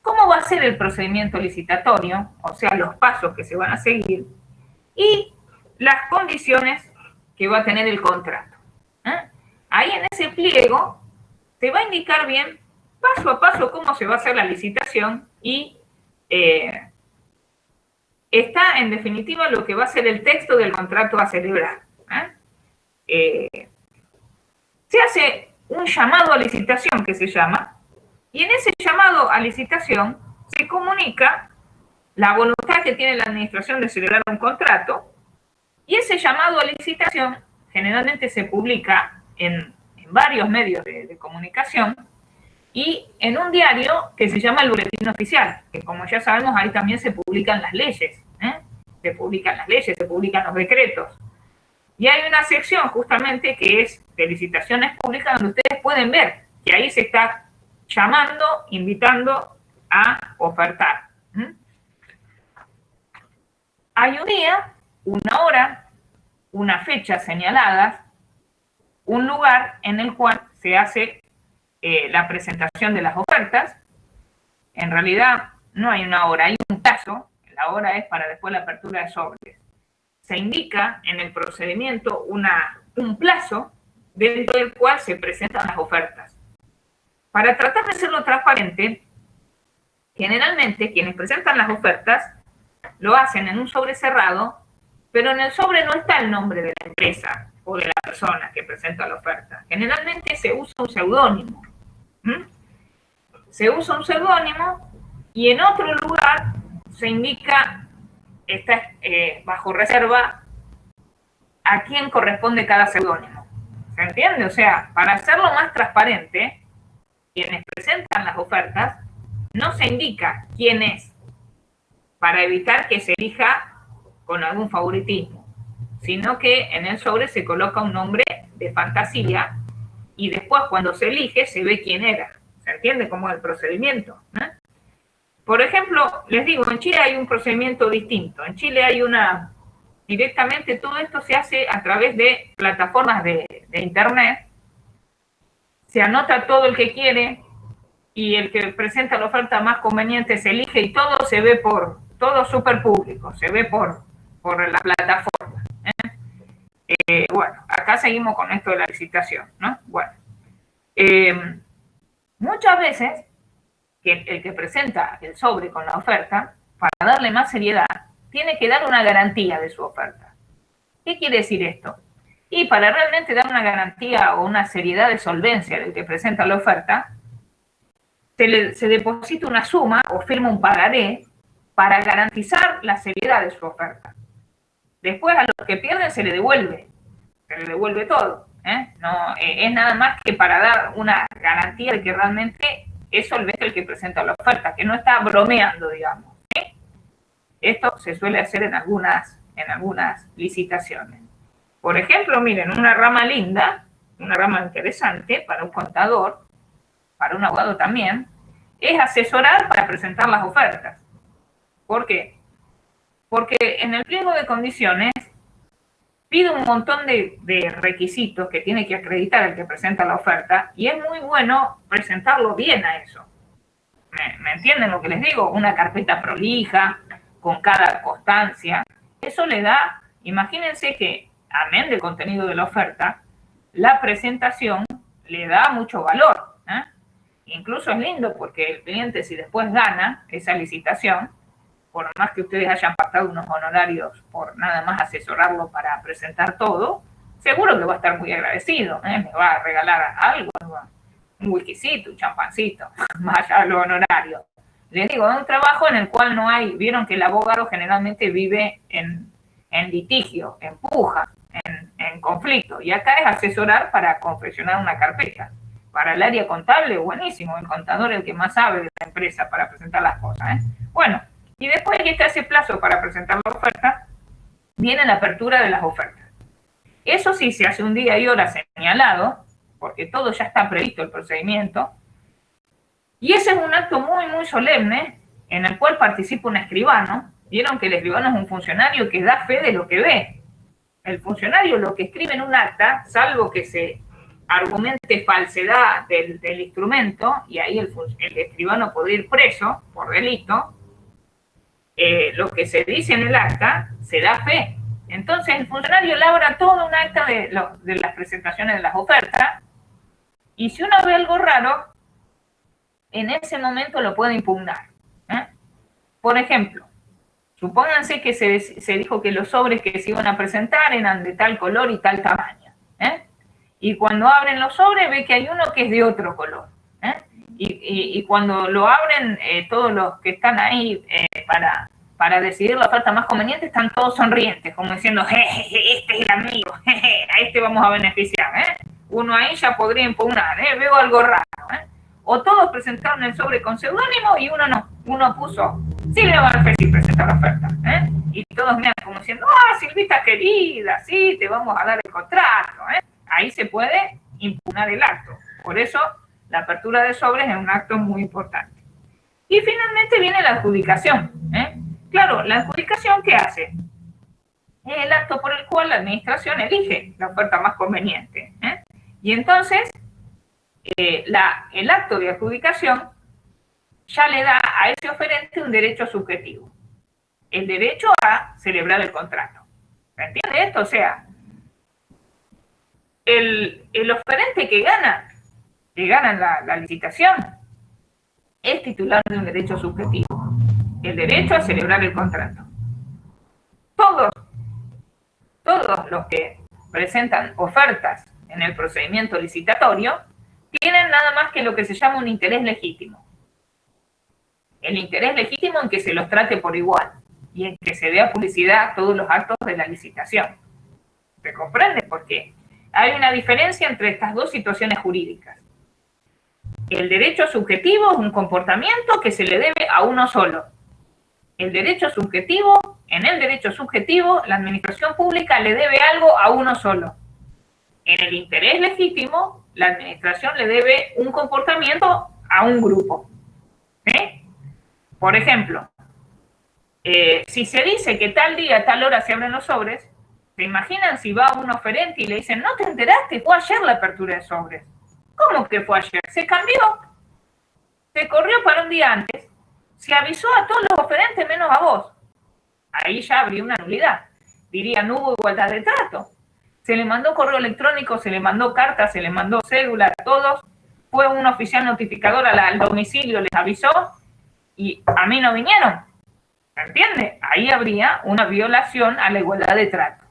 Speaker 1: cómo va a ser el procedimiento licitatorio, o sea, los pasos que se van a seguir, y las condiciones que va a tener el contrato. Ahí en ese pliego se va a indicar bien, paso a paso, cómo se va a hacer la licitación y está, en definitiva, lo que va a ser el texto del contrato a celebrar. Se hace un llamado a licitación, que se llama, Y en ese llamado a licitación se comunica la voluntad que tiene la administración de celebrar un contrato, y ese llamado a licitación generalmente se publica en varios medios de comunicación y en un diario que se llama el Boletín Oficial, que como ya sabemos ahí también se publican las leyes, se publican las leyes, se publican los decretos. Y hay una sección justamente que es de licitaciones públicas donde ustedes pueden ver que ahí se está llamando, invitando a ofertar. Hay un día, una hora, una fecha señalada, un lugar en el cual se hace la presentación de las ofertas. En realidad no hay una hora, hay un plazo. La hora es para después la apertura de sobres. Se indica en el procedimiento un plazo dentro del cual se presentan las ofertas. Para tratar de hacerlo transparente, generalmente quienes presentan las ofertas lo hacen en un sobre cerrado, pero en el sobre no está el nombre de la empresa o de la persona que presenta la oferta. Generalmente se usa un seudónimo. Se usa un seudónimo y en otro lugar se indica, está bajo reserva, a quién corresponde cada seudónimo. ¿Se entiende? O sea, para hacerlo más transparente, quienes presentan las ofertas, no se indica quién es, para evitar que se elija con algún favoritismo, sino que en el sobre se coloca un nombre de fantasía y después cuando se elige se ve quién era. ¿Se entiende cómo es el procedimiento? Por ejemplo, les digo, en Chile hay un procedimiento distinto. En Chile hay directamente todo esto se hace a través de plataformas de internet. Se anota todo el que quiere y el que presenta la oferta más conveniente se elige y todo se ve todo súper público, se ve por la plataforma. Bueno, acá seguimos con esto de la licitación, ¿no? Bueno, muchas veces el que presenta el sobre con la oferta, para darle más seriedad, tiene que dar una garantía de su oferta. ¿Qué quiere decir esto? Y para realmente dar una garantía o una seriedad de solvencia del que presenta la oferta, se deposita una suma o firma un pagaré para garantizar la seriedad de su oferta. Después a los que pierden se le devuelve todo. No, es nada más que para dar una garantía de que realmente es solvente el que presenta la oferta, que no está bromeando, digamos. Esto se suele hacer en algunas licitaciones. Por ejemplo, miren, una rama linda, una rama interesante para un contador, para un abogado también, es asesorar para presentar las ofertas. ¿Por qué? Porque en el pliego de condiciones pide un montón de requisitos que tiene que acreditar el que presenta la oferta y es muy bueno presentarlo bien a eso. ¿Me entienden lo que les digo? Una carpeta prolija, con cada constancia. Eso le da, imagínense que, amén del contenido de la oferta, la presentación le da mucho valor. Incluso es lindo porque el cliente, si después gana esa licitación, por más que ustedes hayan pactado unos honorarios por nada más asesorarlo para presentar todo, seguro que va a estar muy agradecido. Me va a regalar algo, un whiskycito, un champancito, más allá de los honorarios. Les digo, es un trabajo en el cual no hay, vieron que el abogado generalmente vive en litigio, en puja, en conflicto, y acá es asesorar para confeccionar una carpeta. Para el área contable, buenísimo, el contador es el que más sabe de la empresa para presentar las cosas. Bueno, y después de que está ese plazo para presentar la oferta, viene la apertura de las ofertas. Eso sí se hace un día y hora señalado, porque todo ya está previsto el procedimiento, y ese es un acto muy, muy solemne, en el cual participa un escribano. Vieron que el escribano es un funcionario que da fe de lo que ve. El funcionario lo que escribe en un acta, salvo que se argumente falsedad del instrumento, y ahí el escribano podría ir preso por delito, lo que se dice en el acta se da fe. Entonces el funcionario elabora todo un acta de las presentaciones de las ofertas, y si uno ve algo raro, en ese momento lo puede impugnar. Por ejemplo, supónganse que se dijo que los sobres que se iban a presentar eran de tal color y tal tamaño. Y cuando abren los sobres ve que hay uno que es de otro color. Y cuando lo abren, todos los que están ahí para decidir la oferta más conveniente están todos sonrientes, como diciendo, jeje, este es el amigo, jeje, a este vamos a beneficiar. Uno ahí ya podría impugnar, veo algo raro. O todos presentaron el sobre con seudónimo y uno no. Uno puso Silvia Barfesi presenta la oferta. Y todos miran como diciendo, Silvita querida, sí, te vamos a dar el contrato. Ahí se puede impugnar el acto. Por eso la apertura de sobres es un acto muy importante. Y finalmente viene la adjudicación. Claro, la adjudicación, ¿qué hace? Es el acto por el cual la administración elige la oferta más conveniente. Y entonces, el acto de adjudicación ya le da a ese oferente un derecho subjetivo. El derecho a celebrar el contrato. ¿Se entiende esto? O sea, el oferente que gana la licitación, es titular de un derecho subjetivo, el derecho a celebrar el contrato. Todos los que presentan ofertas en el procedimiento licitatorio tienen nada más que lo que se llama un interés legítimo. El interés legítimo en que se los trate por igual y en que se dé a publicidad todos los actos de la licitación. ¿Se comprende? Porque hay una diferencia entre estas dos situaciones jurídicas. El derecho subjetivo es un comportamiento que se le debe a uno solo. En el derecho subjetivo, la administración pública le debe algo a uno solo. En el interés legítimo, la administración le debe un comportamiento a un grupo. Por ejemplo, si se dice que tal día, tal hora se abren los sobres, ¿se imaginan si va un oferente y le dicen, no te enteraste, fue ayer la apertura de sobres? ¿Cómo que fue ayer? Se cambió. Se corrió para un día antes. Se avisó a todos los oferentes menos a vos. Ahí ya habría una nulidad. Diría, no hubo igualdad de trato. Se le mandó correo electrónico, se le mandó carta, se le mandó cédula a todos. Fue un oficial notificador al domicilio, les avisó y a mí no vinieron. ¿Se entiende? Ahí habría una violación a la igualdad de trato.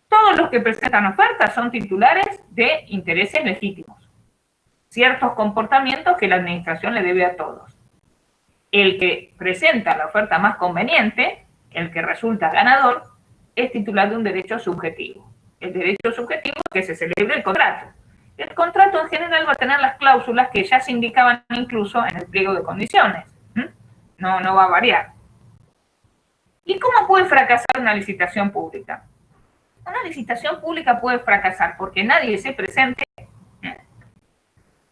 Speaker 1: Todos los que presentan ofertas son titulares de intereses legítimos. Ciertos comportamientos que la administración le debe a todos. El que presenta la oferta más conveniente, el que resulta ganador, es titular de un derecho subjetivo. El derecho subjetivo es que se celebre el contrato. El contrato en general va a tener las cláusulas que ya se indicaban incluso en el pliego de condiciones. No va a variar. ¿Y cómo puede fracasar una licitación pública? Una licitación pública puede fracasar porque nadie se presente.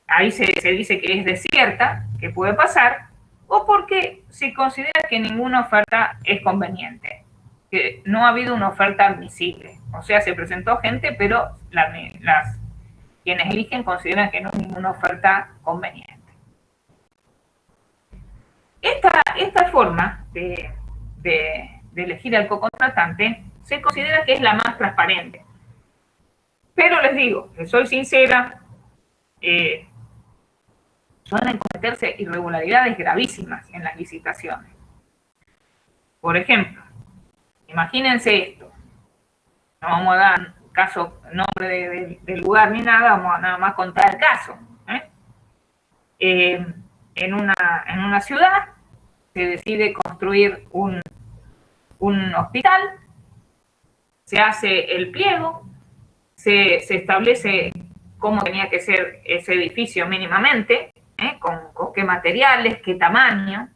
Speaker 1: Ahí se dice que es desierta, que puede pasar, o porque se considera que ninguna oferta es conveniente, que no ha habido una oferta admisible. O sea, se presentó gente, pero quienes eligen consideran que no hay ninguna oferta conveniente. Esta forma de elegir al cocontratante se considera que es la más transparente. Pero les digo, que soy sincera, suelen cometerse irregularidades gravísimas en las licitaciones. Por ejemplo, imagínense esto. No vamos a dar caso, nombre del lugar ni nada, vamos a nada más contar el caso. En una ciudad se decide construir un hospital, se hace el pliego, se establece cómo tenía que ser ese edificio mínimamente, con qué materiales, qué tamaño,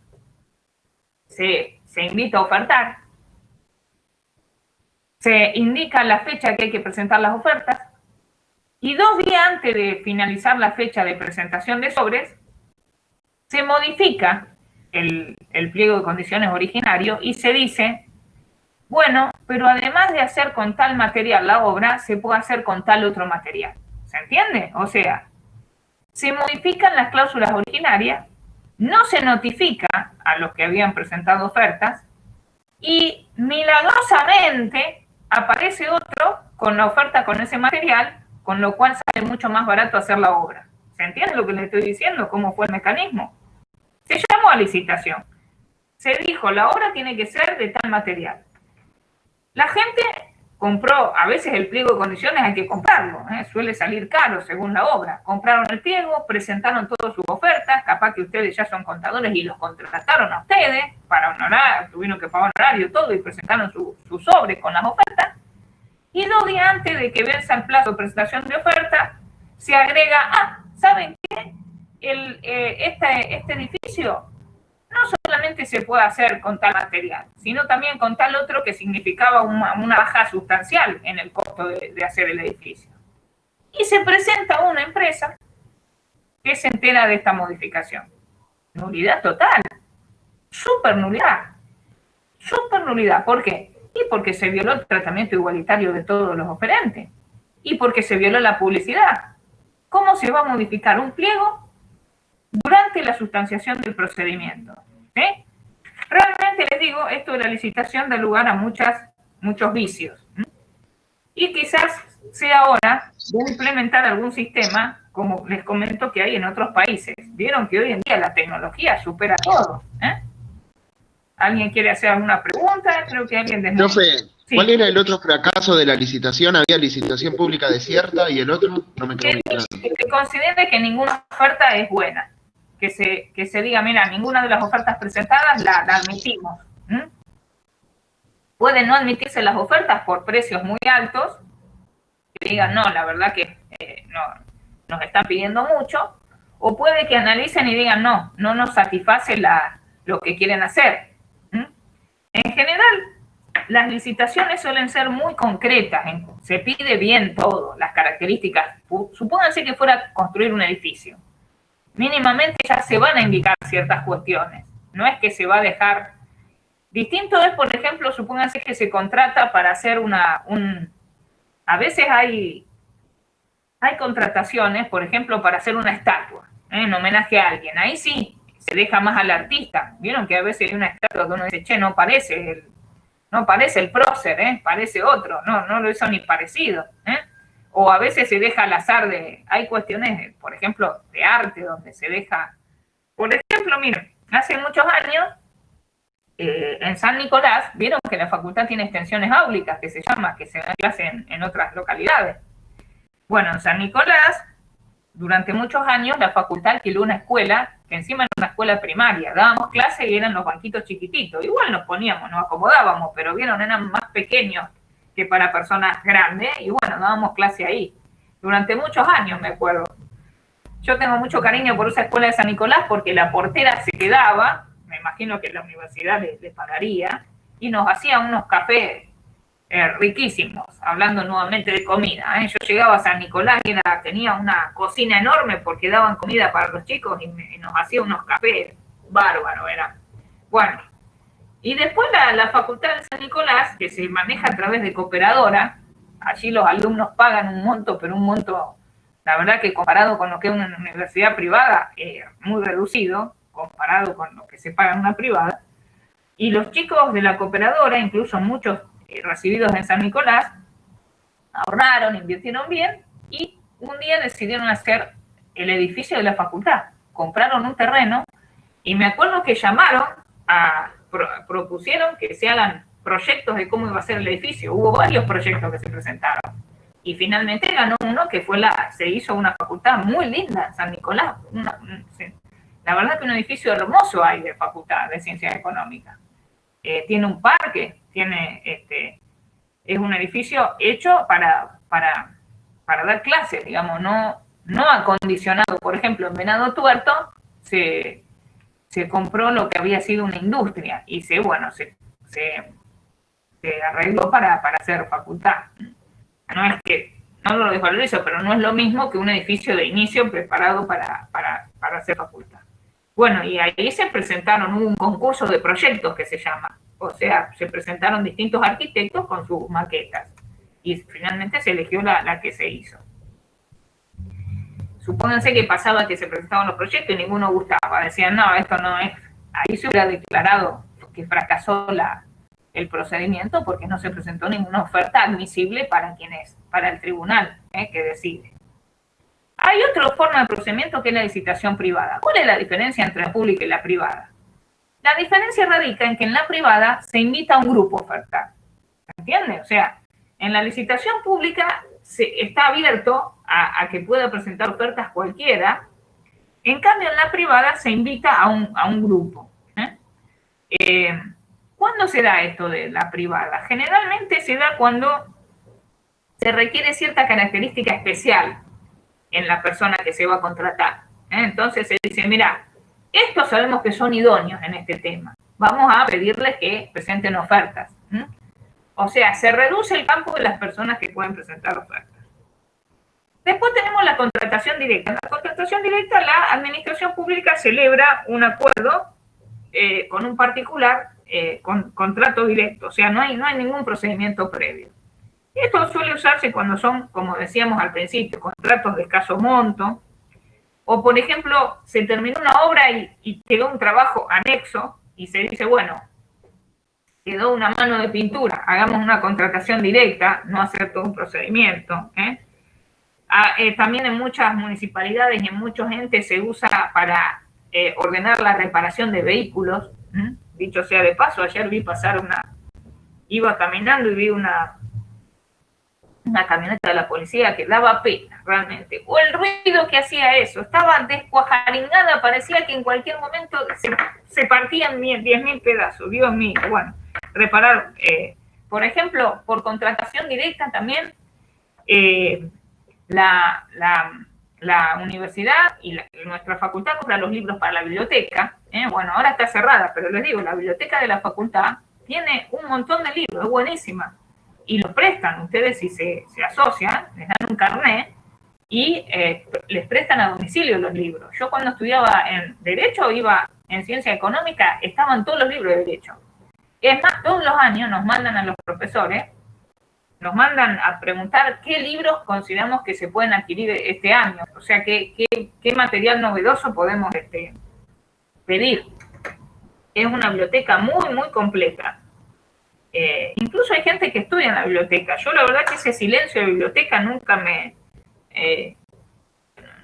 Speaker 1: se invita a ofertar, se indica la fecha que hay que presentar las ofertas, y 2 días antes de finalizar la fecha de presentación de sobres, se modifica el pliego de condiciones originario y se dice, bueno, pero además de hacer con tal material la obra, se puede hacer con tal otro material. ¿Se entiende? O sea, se modifican las cláusulas originarias, no se notifica a los que habían presentado ofertas y milagrosamente aparece otro con la oferta con ese material, con lo cual sale mucho más barato hacer la obra. ¿Se entiende lo que les estoy diciendo? ¿Cómo fue el mecanismo? Se llamó a licitación. Se dijo, la obra tiene que ser de tal material. La gente compró, a veces el pliego de condiciones hay que comprarlo, suele salir caro según la obra. Compraron el pliego, presentaron todas sus ofertas, capaz que ustedes ya son contadores y los contrataron a ustedes para honorar, tuvieron que pagar honorario todo y presentaron su sobre con las ofertas. Y 2 días antes de que venza el plazo de presentación de oferta, se agrega, ¿saben qué? Este edificio no solamente se puede hacer con tal material, sino también con tal otro que significaba una baja sustancial en el costo de hacer el edificio. Y se presenta una empresa que se entera de esta modificación. Nulidad total. Súper nulidad. Súper nulidad. ¿Por qué? Y porque se violó el tratamiento igualitario de todos los oferentes. Y porque se violó la publicidad. ¿Cómo se va a modificar un pliego durante la sustanciación del procedimiento? ¿Sí? Realmente les digo, esto de la licitación da lugar a muchos vicios. Y quizás sea hora de implementar algún sistema, como les comento que hay en otros países. Vieron que hoy en día la tecnología supera todo. ¿Alguien quiere hacer alguna pregunta? Creo que alguien desde...
Speaker 3: Profe,
Speaker 1: sí.
Speaker 3: ¿Cuál era el otro fracaso de la licitación? Había licitación pública desierta y el otro no me quedó muy claro.
Speaker 1: Que considere que ninguna oferta es buena. Que se diga, mira, ninguna de las ofertas presentadas la admitimos. Pueden no admitirse las ofertas por precios muy altos, que digan, no, la verdad que no, nos están pidiendo mucho, o puede que analicen y digan, no nos satisface lo que quieren hacer. En general, las licitaciones suelen ser muy concretas, se pide bien todo, las características. Supónganse que fuera a construir un edificio. Mínimamente ya se van a indicar ciertas cuestiones. No es que se va a dejar... Distinto es, por ejemplo, supónganse que se contrata para hacer a veces hay contrataciones, por ejemplo, para hacer una estatua, en homenaje a alguien. Ahí sí, se deja más al artista. Vieron que a veces hay una estatua que uno dice, che, no parece el prócer, parece otro, no lo hizo ni parecido. O a veces se deja al azar hay cuestiones, por ejemplo, de arte, donde se deja... Por ejemplo, miren, hace muchos años, en San Nicolás, vieron que la facultad tiene extensiones áulicas, que se llama, que se dan clase en otras localidades. Bueno, en San Nicolás, durante muchos años, la facultad alquiló una escuela, que encima era una escuela primaria. Dábamos clase y eran los banquitos chiquititos. Igual nos poníamos, nos acomodábamos, pero vieron, eran más pequeños que para personas grandes. Y bueno, dábamos clase ahí. Durante muchos años, me acuerdo. Yo tengo mucho cariño por esa escuela de San Nicolás porque la portera se quedaba, me imagino que la universidad le pagaría, y nos hacía unos cafés riquísimos, hablando nuevamente de comida. Yo llegaba a San Nicolás y tenía una cocina enorme porque daban comida para los chicos y nos hacía unos cafés bárbaros. Bueno, y después la facultad de San Nicolás, que se maneja a través de cooperadora, allí los alumnos pagan un monto, pero un monto, la verdad que comparado con lo que es una universidad privada, muy reducido, comparado con lo que se paga en una privada. Y los chicos de la cooperadora, incluso muchos recibidos en San Nicolás, ahorraron, invirtieron bien y un día decidieron hacer el edificio de la facultad. Compraron un terreno y me acuerdo que llamaron propusieron que se hagan proyectos de cómo iba a ser el edificio. Hubo varios proyectos que se presentaron y finalmente ganó uno que se hizo una facultad muy linda en San Nicolás. La verdad que un edificio hermoso hay de facultad de Ciencias Económicas. Tiene un parque, es un edificio hecho para dar clases, digamos, no acondicionado. Por ejemplo, en Venado Tuerto se compró lo que había sido una industria y se arregló para hacer facultad. No es que, no lo desvalorizo, pero no es lo mismo que un edificio de inicio preparado para hacer facultad. Bueno, y ahí se presentaron, hubo un concurso de proyectos que se llama. O sea, se presentaron distintos arquitectos con sus maquetas. Y finalmente se eligió la que se hizo. Supónganse que pasaba que se presentaban los proyectos y ninguno gustaba. Decían, no, esto no es... Ahí se hubiera declarado que fracasó el procedimiento porque no se presentó ninguna oferta admisible para el tribunal que decide. Hay otra forma de procedimiento que es la licitación privada. ¿Cuál es la diferencia entre la pública y la privada? La diferencia radica en que en la privada se invita a un grupo a ofertar. ¿Entiende? O sea, En la licitación pública está abierto a que pueda presentar ofertas cualquiera. En cambio, en la privada se invita a un grupo. ¿Cuándo se da esto de la privada? Generalmente se da cuando se requiere cierta característica especial en la persona que se va a contratar. Entonces se dice, mira, estos sabemos que son idóneos en este tema. Vamos a pedirles que presenten ofertas. O sea, se reduce el campo de las personas que pueden presentar ofertas. Después tenemos la contratación directa. En la contratación directa, la administración pública celebra un acuerdo con un particular, con contrato directo. O sea, no hay ningún procedimiento previo. Esto suele usarse cuando son, como decíamos al principio, contratos de escaso monto, o por ejemplo, se terminó una obra y quedó un trabajo anexo y se dice, bueno, quedó una mano de pintura, hagamos una contratación directa, no hacer todo un procedimiento. También en muchas municipalidades y en muchos entes se usa para ordenar la reparación de vehículos. Dicho sea de paso, ayer vi pasar iba caminando y vi una camioneta de la policía que daba pena, realmente. O el ruido que hacía eso, estaba descuajaringada, parecía que en cualquier momento se partían 10.000 pedazos. Dios mío, bueno, reparar, por ejemplo, por contratación directa también, la universidad y nuestra facultad compra los libros para la biblioteca. Bueno, ahora está cerrada, pero les digo, la biblioteca de la facultad tiene un montón de libros, es buenísima. Y los prestan, ustedes si se asocian, les dan un carnet y les prestan a domicilio los libros. Yo cuando estudiaba en Derecho, iba en Ciencia Económica, estaban todos los libros de Derecho. Es más, todos los años nos mandan a los profesores, nos mandan a preguntar qué libros consideramos que se pueden adquirir este año, o sea, qué material novedoso podemos pedir. Es una biblioteca muy, muy completa. Incluso hay gente que estudia en la biblioteca. Yo la verdad que ese silencio de biblioteca nunca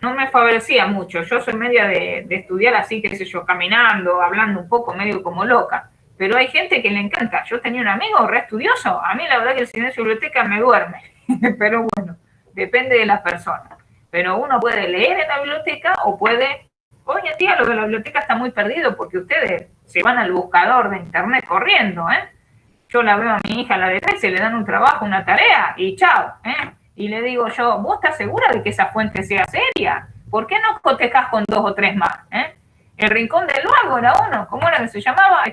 Speaker 1: no me favorecía mucho. Yo soy media de estudiar así, qué sé yo, caminando, hablando un poco, medio como loca. Pero hay gente que le encanta. Yo tenía un amigo re estudioso. A mí la verdad que el silencio de biblioteca me duerme. Pero bueno, depende de la persona. Pero uno puede leer en la biblioteca o puede... Hoy en día lo de la biblioteca está muy perdido porque ustedes se van al buscador de internet corriendo, Yo la veo a mi hija, la de 13, le dan un trabajo, una tarea y chao, Y le digo yo, ¿vos estás segura de que esa fuente sea seria? ¿Por qué no cotejás con 2 o 3 más, El Rincón del Vago era uno, ¿cómo era que se llamaba?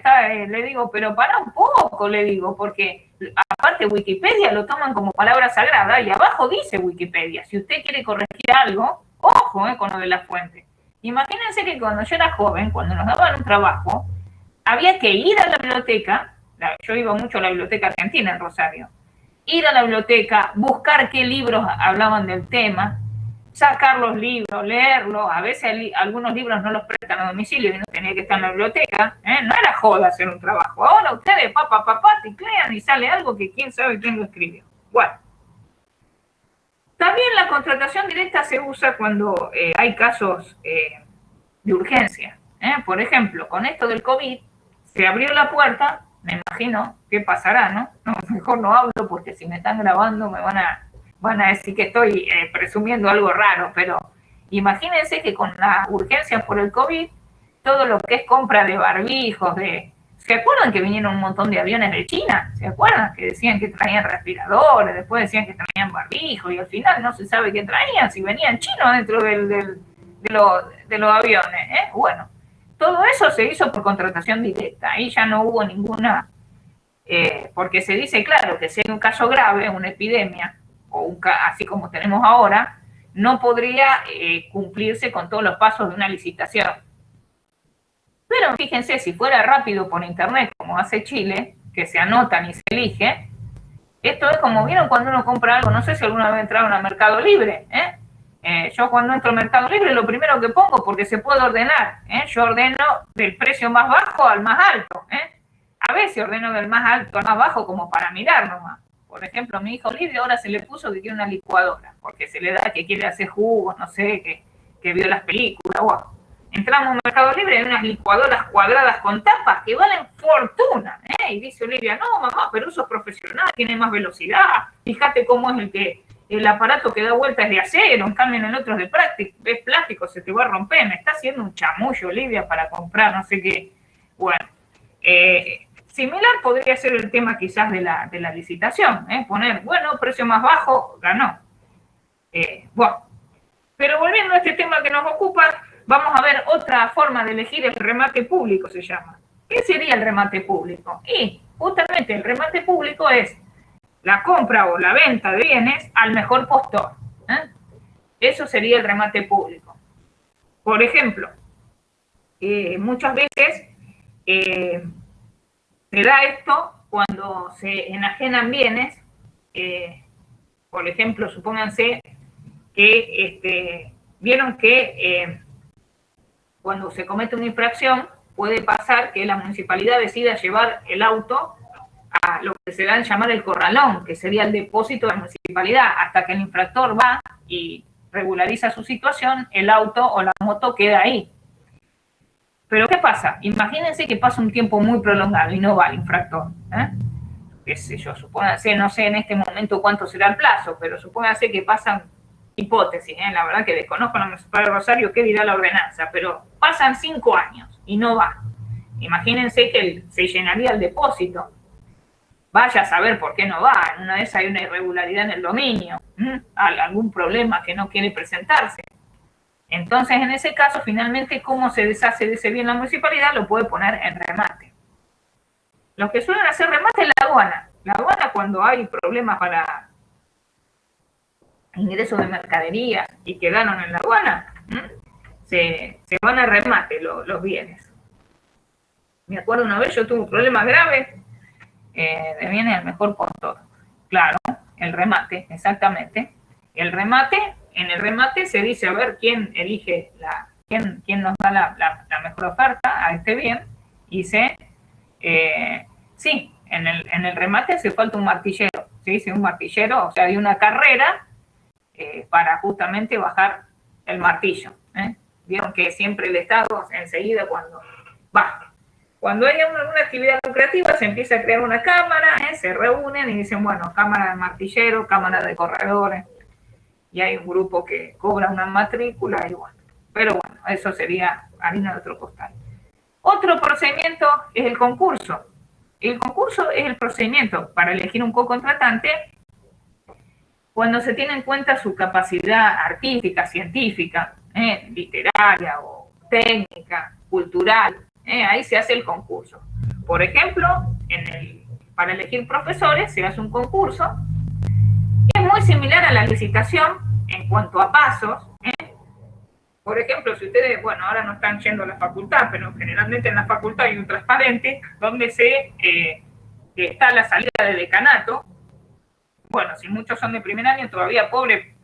Speaker 1: Le digo, pero para un poco, le digo, porque aparte Wikipedia lo toman como palabra sagrada y abajo dice Wikipedia. Si usted quiere corregir algo, ojo con lo de la fuente. Imagínense que cuando yo era joven, cuando nos daban un trabajo, había que ir a la biblioteca. Yo iba mucho a la Biblioteca Argentina en Rosario. Ir a la biblioteca, buscar qué libros hablaban del tema, sacar los libros, leerlos. A veces algunos libros no los prestan a domicilio y no tenía que estar en la biblioteca. No era joda hacer un trabajo. Ahora ustedes, teclean y sale algo que quién sabe quién lo escribió. Bueno. También la contratación directa se usa cuando hay casos de urgencia. Por ejemplo, con esto del COVID, se abrió la puerta. Me imagino qué pasará, ¿no? Mejor no hablo porque si me están grabando me van a decir que estoy presumiendo algo raro, pero imagínense que con la urgencia por el COVID, todo lo que es compra de barbijos, ¿se acuerdan que vinieron un montón de aviones de China? ¿Se acuerdan? Que decían que traían respiradores, después decían que traían barbijos y al final no se sabe qué traían, si venían chinos dentro de los aviones, Bueno. Todo eso se hizo por contratación directa. Ahí ya no hubo ninguna... porque se dice, claro, que si hay un caso grave, una epidemia, o así como tenemos ahora, no podría cumplirse con todos los pasos de una licitación. Pero fíjense, si fuera rápido por internet, como hace Chile, que se anotan y se elige, esto es como vieron cuando uno compra algo, no sé si alguna vez entraron a Mercado Libre, yo cuando entro al Mercado Libre lo primero que pongo, porque se puede ordenar, yo ordeno del precio más bajo al más alto, a veces ordeno del más alto al más bajo como para mirar nomás. Por ejemplo, a mi hijo Olivia ahora se le puso que quiere una licuadora, porque se le da que quiere hacer jugos, no sé, que vio las películas, wow. entramos en Mercado Libre, hay unas licuadoras cuadradas con tapas que valen fortuna, ¿eh? Y dice Olivia, no, mamá, pero eso es profesional, tiene más velocidad, fíjate cómo es el aparato que da vueltas de acero, en cambio en el otro es plástico, se te va a romper, me está haciendo un chamullo, Olivia, para comprar no sé qué. Bueno, similar podría ser el tema quizás de la licitación, poner, bueno, precio más bajo, ganó. Bueno, pero volviendo a este tema que nos ocupa, vamos a ver otra forma de elegir el remate público, se llama. ¿Qué sería el remate público? Y justamente el remate público es la compra o la venta de bienes al mejor postor. Eso sería el remate público. Por ejemplo, muchas veces se da esto cuando se enajenan bienes. Por ejemplo, supónganse que vieron que cuando se comete una infracción puede pasar que la municipalidad decida llevar el auto a lo que se da a llamar el corralón, que sería el depósito de la municipalidad, hasta que el infractor va y regulariza su situación, el auto o la moto queda ahí. Pero ¿qué pasa? Imagínense que pasa un tiempo muy prolongado y no va el infractor. Qué sé yo, supónganse, no sé en este momento cuánto será el plazo, pero supónganse que pasan, hipótesis, la verdad que desconozco la municipalidad de Rosario qué dirá la ordenanza, pero pasan 5 años y no va. Imagínense que se llenaría el depósito. Vaya a saber por qué no va. En una vez hay una irregularidad en el dominio, algún problema que no quiere presentarse. Entonces, en ese caso, finalmente, ¿cómo se deshace de ese bien la municipalidad? Lo puede poner en remate. Los que suelen hacer remate es la aduana. La aduana, cuando hay problemas para ingresos de mercadería y quedaron en la aduana, se van a remate los bienes. Me acuerdo una vez, yo tuve un problema grave de bienes al mejor postor. Claro, el remate, exactamente. En el remate se dice a ver quién elige, quién nos da la mejor oferta a este bien, y sí, en el remate hace falta un martillero, ¿sí? Sí, un martillero, o sea, hay una carrera para justamente bajar el martillo. Vieron que siempre el Estado enseguida cuando hay alguna actividad lucrativa se empieza a crear una cámara, se reúnen y dicen, bueno, cámara de martillero, cámara de corredores, y hay un grupo que cobra una matrícula y bueno, pero bueno, eso sería harina de otro costal. Otro procedimiento es el concurso. El concurso es el procedimiento para elegir un co-contratante cuando se tiene en cuenta su capacidad artística, científica, literaria o técnica, cultural, ahí se hace el concurso. Por ejemplo, para elegir profesores se hace un concurso. Es muy similar a la licitación en cuanto a pasos. Por ejemplo, si ustedes, bueno, ahora no están yendo a la facultad, pero generalmente en la facultad hay un transparente donde está la salida de decanato. Bueno, si muchos son de primer año, todavía pobre,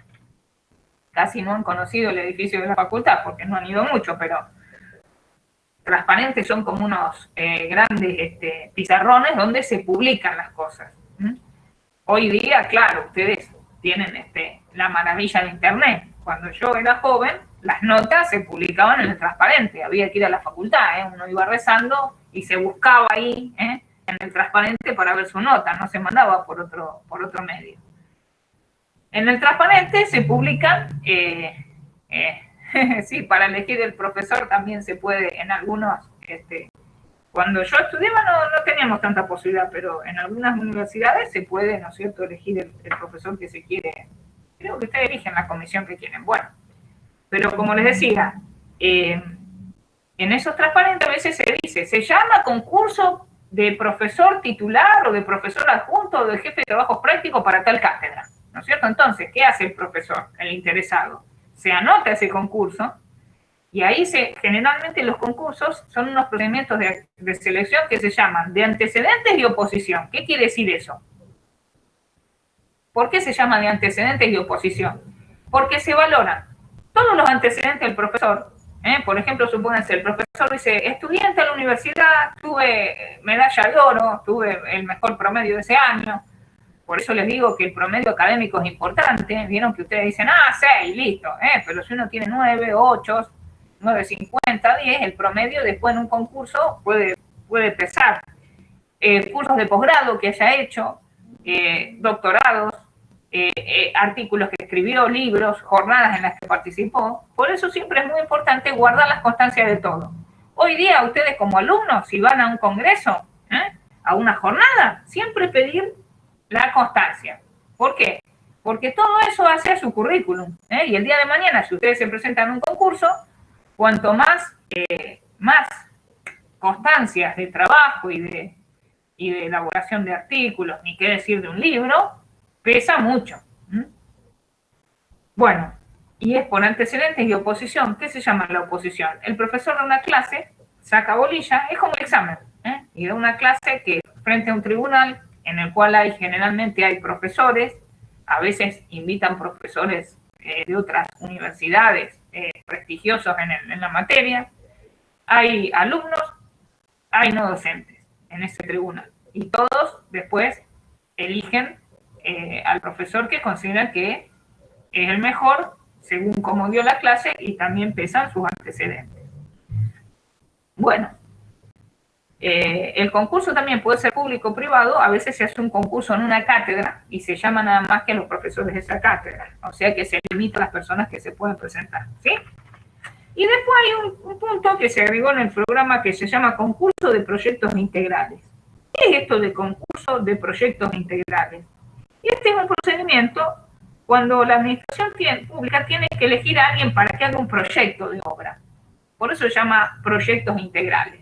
Speaker 1: casi no han conocido el edificio de la facultad, porque no han ido mucho, pero transparentes son como unos grandes pizarrones donde se publican las cosas. Hoy día, claro, ustedes tienen la maravilla de Internet. Cuando yo era joven, las notas se publicaban en el transparente, había que ir a la facultad, uno iba rezando y se buscaba ahí, en el transparente para ver su nota, no se mandaba por otro medio. En el transparente se publican, sí, para elegir el profesor también se puede, en algunos, cuando yo estudiaba no teníamos tanta posibilidad, pero en algunas universidades se puede, ¿no es cierto?, elegir el profesor que se quiere. Creo que ustedes eligen la comisión que quieren. Bueno, pero como les decía, en esos transparentes a veces se llama concurso de profesor titular o de profesor adjunto o de jefe de trabajos prácticos para tal cátedra, ¿no es cierto? Entonces, ¿qué hace el profesor, el interesado? Se anota ese concurso y ahí generalmente los concursos son unos procedimientos de selección que se llaman de antecedentes y oposición. ¿Qué quiere decir eso? ¿Por qué se llama de antecedentes y oposición? Porque se valoran todos los antecedentes del profesor. Por ejemplo, supónganse, el profesor dice, estudiante a la universidad, tuve medalla de oro, tuve el mejor promedio de ese año. Por eso les digo que el promedio académico es importante. Vieron que ustedes dicen, 6, listo. Pero si uno tiene 9, 8, 9,50, 10, el promedio después en un concurso puede pesar. Cursos de posgrado que haya hecho, doctorados, artículos que escribió, libros, jornadas en las que participó. Por eso siempre es muy importante guardar las constancias de todo. Hoy día ustedes como alumnos, si van a un congreso, a una jornada, siempre pedir la constancia. ¿Por qué? Porque todo eso hace a su currículum. Y el día de mañana, si ustedes se presentan a un concurso, cuanto más constancias de trabajo y de elaboración de artículos, ni qué decir de un libro, pesa mucho. Bueno, y es por antecedentes y oposición. ¿Qué se llama la oposición? El profesor de una clase saca bolilla, es como el examen, y de una clase que frente a un tribunal en el cual generalmente hay profesores, a veces invitan profesores de otras universidades prestigiosos en la materia, hay alumnos, hay no docentes en ese tribunal, y todos después eligen al profesor que consideran que es el mejor según cómo dio la clase y también pesan sus antecedentes. Bueno, el concurso también puede ser público o privado. A veces se hace un concurso en una cátedra y se llama nada más que a los profesores de esa cátedra, o sea que se limita a las personas que se pueden presentar, ¿sí? Y después hay un punto que se agregó en el programa que se llama concurso de proyectos integrales. ¿Qué es esto de concurso de proyectos integrales? Y este es un procedimiento cuando la administración pública tiene que elegir a alguien para que haga un proyecto de obra. Por eso se llama proyectos integrales.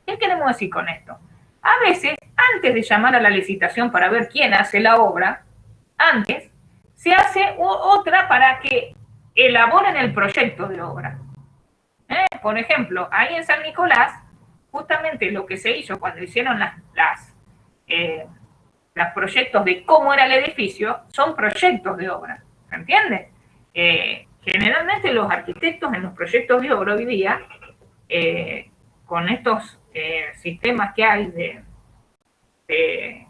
Speaker 1: ¿Qué queremos decir con esto? A veces, antes de llamar a la licitación para ver quién hace la obra, antes se hace otra para que elaboren el proyecto de obra. Por ejemplo, ahí en San Nicolás, justamente lo que se hizo cuando hicieron los proyectos de cómo era el edificio, son proyectos de obra, ¿se entiende? Generalmente los arquitectos en los proyectos de obra hoy día, con estos sistemas que hay de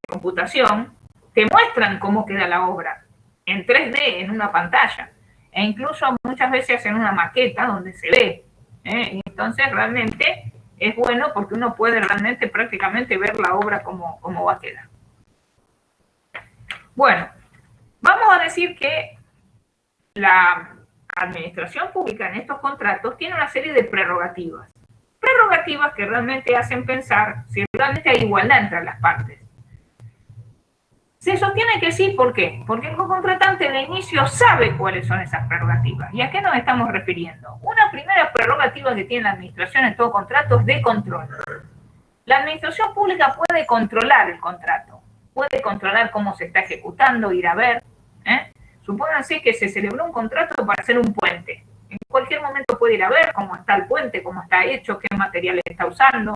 Speaker 1: computación, te muestran cómo queda la obra en 3D, en una pantalla, e incluso muchas veces hacen una maqueta donde se ve, y entonces realmente es bueno porque uno puede realmente prácticamente ver la obra cómo va a quedar. Bueno, vamos a decir que la administración pública en estos contratos tiene una serie de prerrogativas. Prerrogativas que realmente hacen pensar si realmente hay igualdad entre las partes. Se sostiene que sí, ¿por qué? Porque el contratante de inicio sabe cuáles son esas prerrogativas. ¿Y a qué nos estamos refiriendo? Una primera prerrogativa que tiene la administración en todo contrato es de control. La administración pública puede controlar el contrato, puede controlar cómo se está ejecutando, ir a ver. Supónganse que se celebró un contrato para hacer un puente. En cualquier momento puede ir a ver cómo está el puente, cómo está hecho, qué materiales está usando,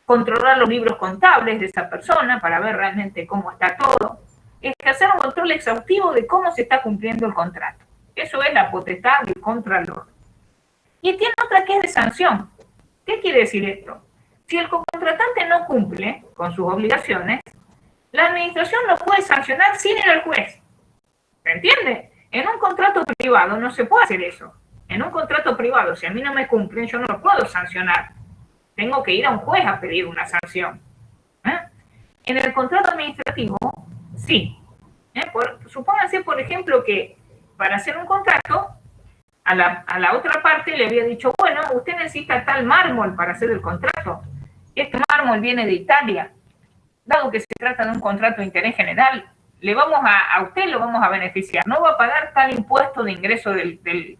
Speaker 1: controlar los libros contables de esa persona para ver realmente cómo está todo. Es que hacer un control exhaustivo de cómo se está cumpliendo el contrato. Eso es la potestad del contralor. Y tiene otra que es de sanción. ¿Qué quiere decir esto? Si el contratante no cumple con sus obligaciones, la administración lo puede sancionar sin ir al juez. ¿Se entiende? En un contrato privado no se puede hacer eso. En un contrato privado, si a mí no me cumplen, yo no lo puedo sancionar. Tengo que ir a un juez a pedir una sanción. En el contrato administrativo, sí. Supónganse, por ejemplo, que para hacer un contrato, a la otra parte le había dicho, bueno, usted necesita tal mármol para hacer el contrato. Este mármol viene de Italia. Dado que se trata de un contrato de interés general, a usted lo vamos a beneficiar. No va a pagar tal impuesto de ingreso de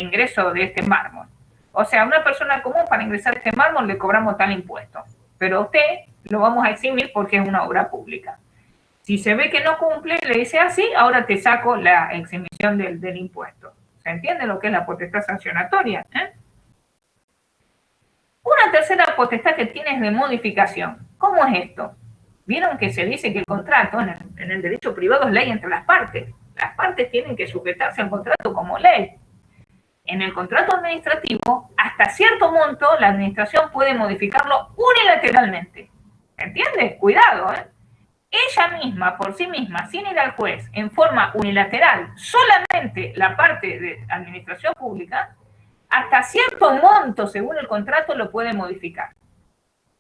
Speaker 1: ingreso de este mármol. O sea, a una persona común para ingresar a este mármol le cobramos tal impuesto. Pero a usted lo vamos a eximir porque es una obra pública. Si se ve que no cumple, le dice así, ahora te saco la exhibición del impuesto. ¿Se entiende lo que es la potestad sancionatoria? Una tercera potestad que tiene es de modificación. ¿Cómo es esto? Vieron que se dice que el contrato en el derecho privado es ley entre las partes. Las partes tienen que sujetarse al contrato como ley. En el contrato administrativo, hasta cierto monto, la administración puede modificarlo unilateralmente. ¿Se entiende? Cuidado, ella misma, por sí misma, sin ir al juez, en forma unilateral, solamente la parte de administración pública, hasta cierto monto, según el contrato, lo puede modificar.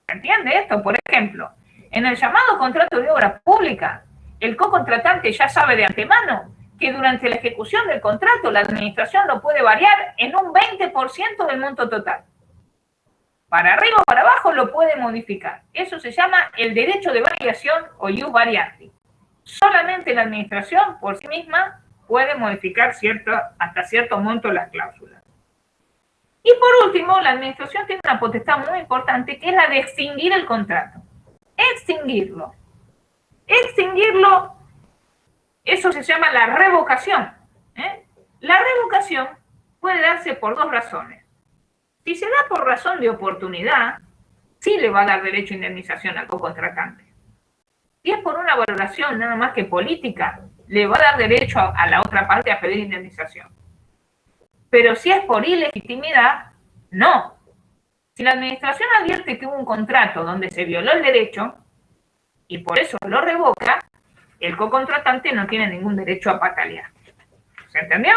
Speaker 1: ¿Se entiende esto? Por ejemplo, en el llamado contrato de obra pública, el co-contratante ya sabe de antemano que durante la ejecución del contrato la administración lo puede variar en un 20% del monto total. Para arriba o para abajo lo puede modificar. Eso se llama el derecho de variación o ius variandi. Solamente la administración por sí misma puede modificar hasta cierto monto las cláusulas. Y por último, la administración tiene una potestad muy importante que es la de extinguir el contrato. Extinguirlo. Extinguirlo, eso se llama la revocación. La revocación puede darse por dos razones. Si se da por razón de oportunidad, sí le va a dar derecho a indemnización al co-contratante. Si es por una valoración nada más que política, le va a dar derecho a la otra parte a pedir indemnización. Pero si es por ilegitimidad, no. Si la administración advierte que hubo un contrato donde se violó el derecho y por eso lo revoca, el co-contratante no tiene ningún derecho a patalear. ¿Se entendió?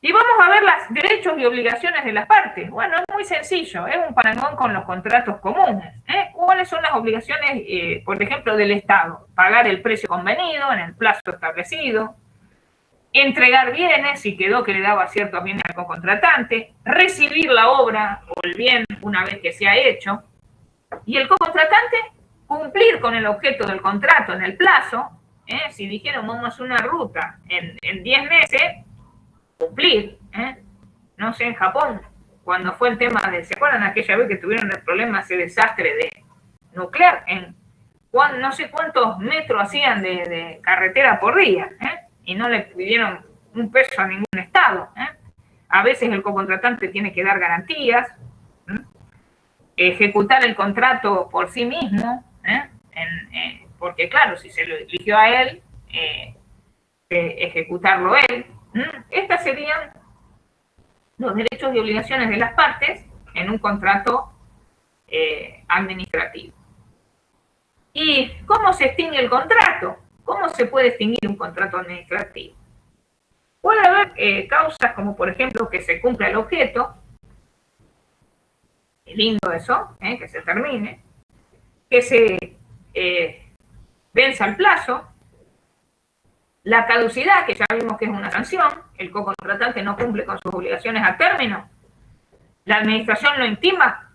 Speaker 1: Y vamos a ver los derechos y obligaciones de las partes. Bueno, es muy sencillo, es un parangón con los contratos comunes. ¿Cuáles son las obligaciones, por ejemplo, del Estado? Pagar el precio convenido en el plazo establecido, entregar bienes si quedó que le daba ciertos bienes al co-contratante, recibir la obra o el bien una vez que se ha hecho, y el co-contratante cumplir con el objeto del contrato en el plazo. Si dijeron vamos a hacer una ruta en 10 meses, cumplir. No sé, en Japón, cuando fue el tema de, ¿se acuerdan aquella vez que tuvieron el problema, ese desastre de nuclear? No sé cuántos metros hacían de carretera por día, y no le pidieron un peso a ningún estado. A veces el co-contratante tiene que dar garantías, ejecutar el contrato por sí mismo, porque claro, si se lo eligió a él, ejecutarlo él. Estas serían los derechos y obligaciones de las partes en un contrato administrativo. ¿Y cómo se extingue el contrato? ¿Cómo se puede extinguir un contrato administrativo? Puede haber causas como, por ejemplo, que se cumpla el objeto, lindo eso, que se termine, que se venza el plazo, la caducidad, que ya vimos que es una sanción, el co-contratante no cumple con sus obligaciones a término, la administración lo intima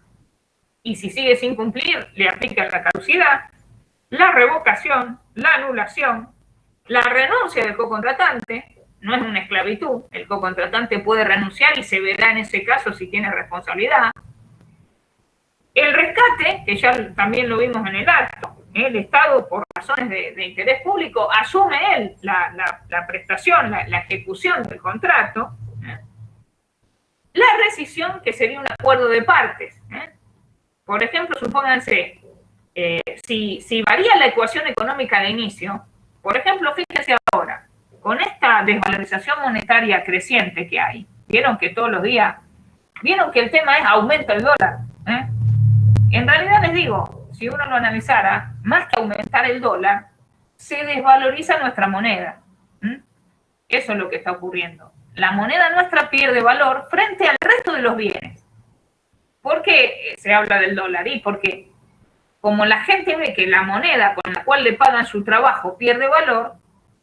Speaker 1: y si sigue sin cumplir le aplica la caducidad, la revocación, la anulación, la renuncia del co-contratante, no es una esclavitud, el co-contratante puede renunciar y se verá en ese caso si tiene responsabilidad. El rescate, que ya también lo vimos en el acto, el Estado, por razones de interés público, asume él la prestación, la ejecución del contrato. La rescisión, que sería un acuerdo de partes. Por ejemplo, supónganse, si varía la ecuación económica de inicio, por ejemplo, fíjense ahora, con esta desvalorización monetaria creciente que hay, vieron que todos los días, vieron que el tema es aumenta el dólar. En realidad les digo, si uno lo analizara, más que aumentar el dólar, se desvaloriza nuestra moneda. Eso es lo que está ocurriendo. La moneda nuestra pierde valor frente al resto de los bienes. ¿Por qué se habla del dólar? Y porque como la gente ve que la moneda con la cual le pagan su trabajo pierde valor,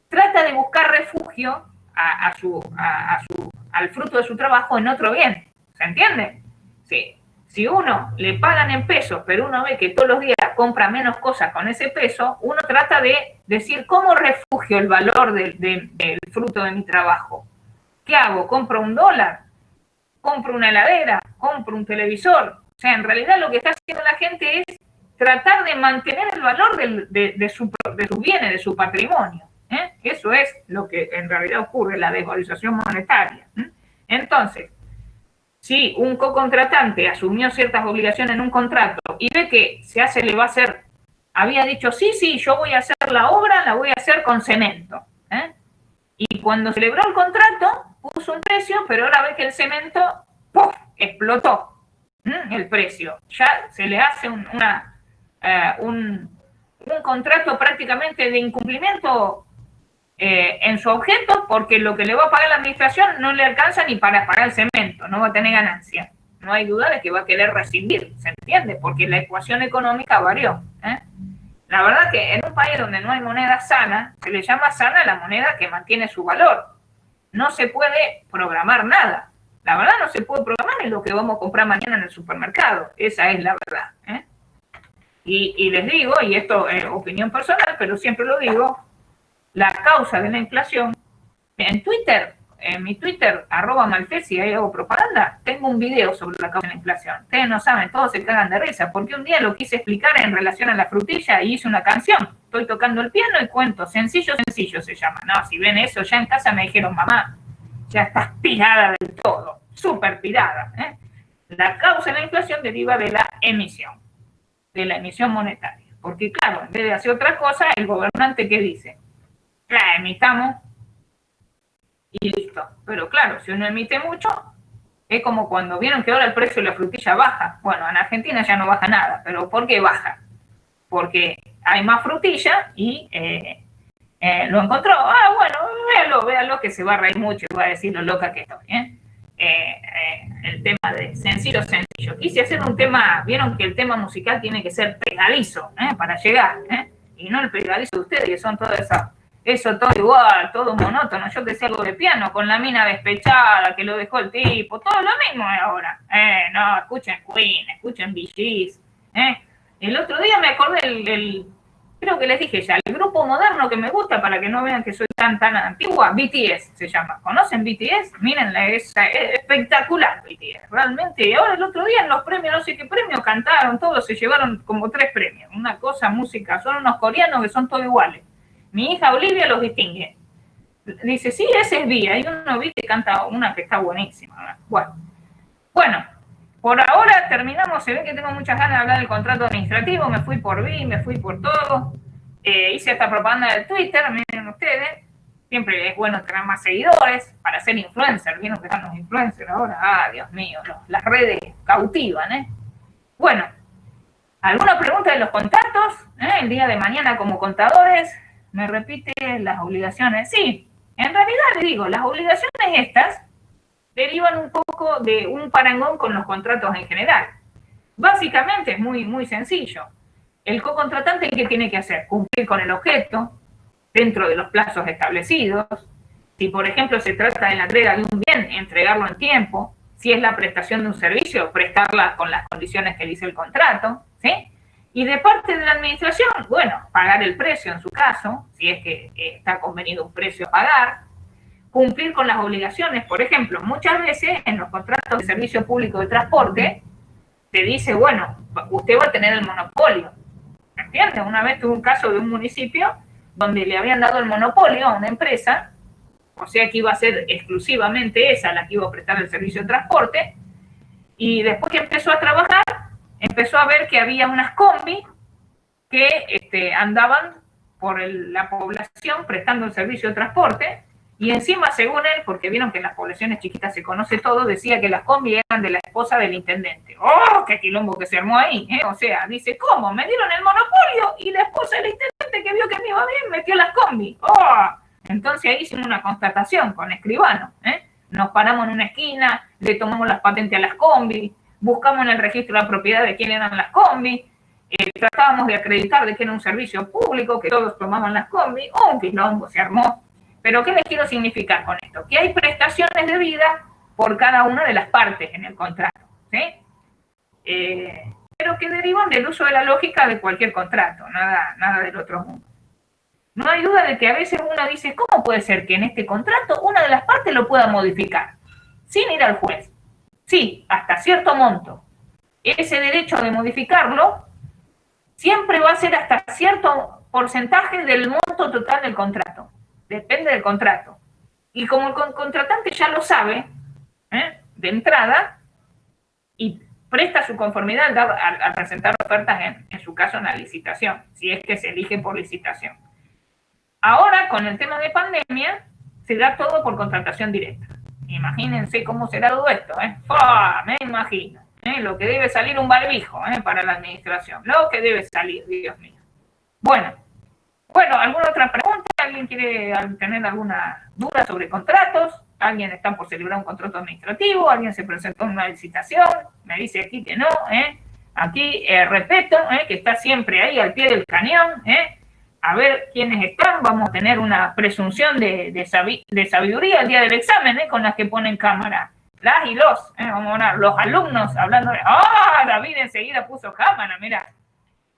Speaker 1: trata de buscar refugio al fruto de su trabajo en otro bien. ¿Se entiende? Sí. Si uno le pagan en pesos, pero uno ve que todos los días compra menos cosas con ese peso, uno trata de decir, ¿cómo refugio el valor del fruto de mi trabajo? ¿Qué hago? ¿Compro un dólar? ¿Compro una heladera? ¿Compro un televisor? O sea, en realidad lo que está haciendo la gente es tratar de mantener el valor de sus bienes, de su patrimonio. Eso es lo que en realidad ocurre, la desvalorización monetaria. Entonces, si un co-contratante asumió ciertas obligaciones en un contrato y ve que le va a hacer, había dicho, sí, yo voy a hacer la obra, la voy a hacer con cemento. Y cuando celebró el contrato, puso un precio, pero ahora ve que el cemento, ¡puf!, explotó el precio. Ya se le hace un contrato prácticamente de incumplimiento en su objeto, porque lo que le va a pagar la administración no le alcanza ni para pagar el cemento, no va a tener ganancia. No hay duda de que va a querer rescindir, ¿se entiende? Porque la ecuación económica varió. La verdad que en un país donde no hay moneda sana, se le llama sana la moneda que mantiene su valor. No se puede programar nada. La verdad no se puede programar ni lo que vamos a comprar mañana en el supermercado. Esa es la verdad. Y les digo, y esto es opinión personal, pero siempre lo digo, la causa de la inflación, en Twitter, en mi Twitter, @Maltesi, ahí hago propaganda, tengo un video sobre la causa de la inflación. Ustedes no saben, todos se cagan de risa, porque un día lo quise explicar en relación a la frutilla y hice una canción. Estoy tocando el piano y cuento, sencillo, sencillo se llama. No, si ven eso, ya en casa me dijeron, mamá, ya estás pirada del todo, súper pirada. La causa de la inflación deriva de la emisión monetaria. Porque claro, en vez de hacer otra cosa, el gobernante, ¿qué dice? La emitamos y listo. Pero claro, si uno emite mucho, es como cuando vieron que ahora el precio de la frutilla baja. Bueno, en Argentina ya no baja nada, pero ¿por qué baja? Porque hay más frutilla y lo encontró. Ah, bueno, véalo, que se va a reír mucho y va a decir lo loca que estoy. El tema de sencillo. Quise hacer un tema, vieron que el tema musical tiene que ser pegadizo, para llegar, y no el pegadizo de ustedes, que son todas esas. Eso todo igual, todo monótono. Yo que sé algo de piano, con la mina despechada, que lo dejó el tipo, todo lo mismo es ahora. No, escuchen Queen, escuchen Bee Gees. El otro día me acordé creo que les dije ya, el grupo moderno que me gusta, para que no vean que soy tan antigua, BTS se llama. ¿Conocen BTS? Miren, es espectacular BTS, realmente. Y ahora el otro día en los premios, no sé qué premios, cantaron todos, se llevaron como 3 premios. Una cosa, música, son unos coreanos que son todos iguales. Mi hija Olivia los distingue. Dice, sí, ese es Vía. Hay uno vi que canta una que está buenísima. Bueno, por ahora terminamos. Se ve que tengo muchas ganas de hablar del contrato administrativo. Me fui por Vi, me fui por todo. Hice esta propaganda de Twitter, miren ustedes. Siempre es bueno tener más seguidores para ser influencer. ¿Vieron que están los influencers ahora? Ah, Dios mío, las redes cautivan, Bueno, ¿alguna pregunta de los contactos? El día de mañana como contadores. ¿Me repite las obligaciones? Sí, en realidad le digo, las obligaciones estas derivan un poco de un parangón con los contratos en general. Básicamente es muy sencillo. El cocontratante, ¿qué tiene que hacer? Cumplir con el objeto dentro de los plazos establecidos. Si, por ejemplo, se trata de la entrega de un bien, entregarlo en tiempo. Si es la prestación de un servicio, prestarla con las condiciones que dice el contrato, ¿sí? Y de parte de la administración, bueno, pagar el precio en su caso, si es que está convenido un precio a pagar, cumplir con las obligaciones. Por ejemplo, muchas veces en los contratos de servicio público de transporte, te dice, bueno, usted va a tener el monopolio. ¿Me entiendes? Una vez tuve un caso de un municipio donde le habían dado el monopolio a una empresa, o sea que iba a ser exclusivamente esa la que iba a prestar el servicio de transporte, y después que empezó a trabajar, empezó a ver que había unas combi que andaban por la población prestando el servicio de transporte, y encima, según él, porque vieron que en las poblaciones chiquitas se conoce todo, decía que las combi eran de la esposa del intendente. ¡Oh, qué quilombo que se armó ahí! O sea, dice, ¿cómo? Me dieron el monopolio y la esposa del intendente, que vio que me iba bien, metió las combi. ¡Oh! Entonces ahí hicimos una constatación con escribano. Nos paramos en una esquina, le tomamos las patentes a las combi, buscamos en el registro de la propiedad de quién eran las combi, tratábamos de acreditar de que era un servicio público, que todos tomaban las combi. Un quilombo se armó. Pero ¿qué les quiero significar con esto? Que hay prestaciones debidas por cada una de las partes en el contrato, ¿sí? Pero que derivan del uso de la lógica de cualquier contrato, nada del otro mundo. No hay duda de que a veces uno dice, ¿cómo puede ser que en este contrato una de las partes lo pueda modificar sin ir al juez? Sí, hasta cierto monto. Ese derecho de modificarlo siempre va a ser hasta cierto porcentaje del monto total del contrato. Depende del contrato. Y como el contratante ya lo sabe, de entrada, y presta su conformidad al presentar ofertas, en su caso en la licitación, si es que se elige por licitación. Ahora, con el tema de pandemia, se da todo por contratación directa. Imagínense cómo será todo esto, Me imagino. Lo que debe salir un barbijo, para la administración. Lo que debe salir, Dios mío. Bueno, ¿alguna otra pregunta? ¿Alguien quiere tener alguna duda sobre contratos? ¿Alguien está por celebrar un contrato administrativo? ¿Alguien se presentó en una licitación? Me dice aquí que no, ¿eh? Aquí, respeto, que está siempre ahí al pie del cañón, a ver quiénes están. Vamos a tener una presunción de sabiduría el día del examen, con las que ponen cámara. Las y los, vamos a ver, los alumnos hablando de, David enseguida puso cámara, mira.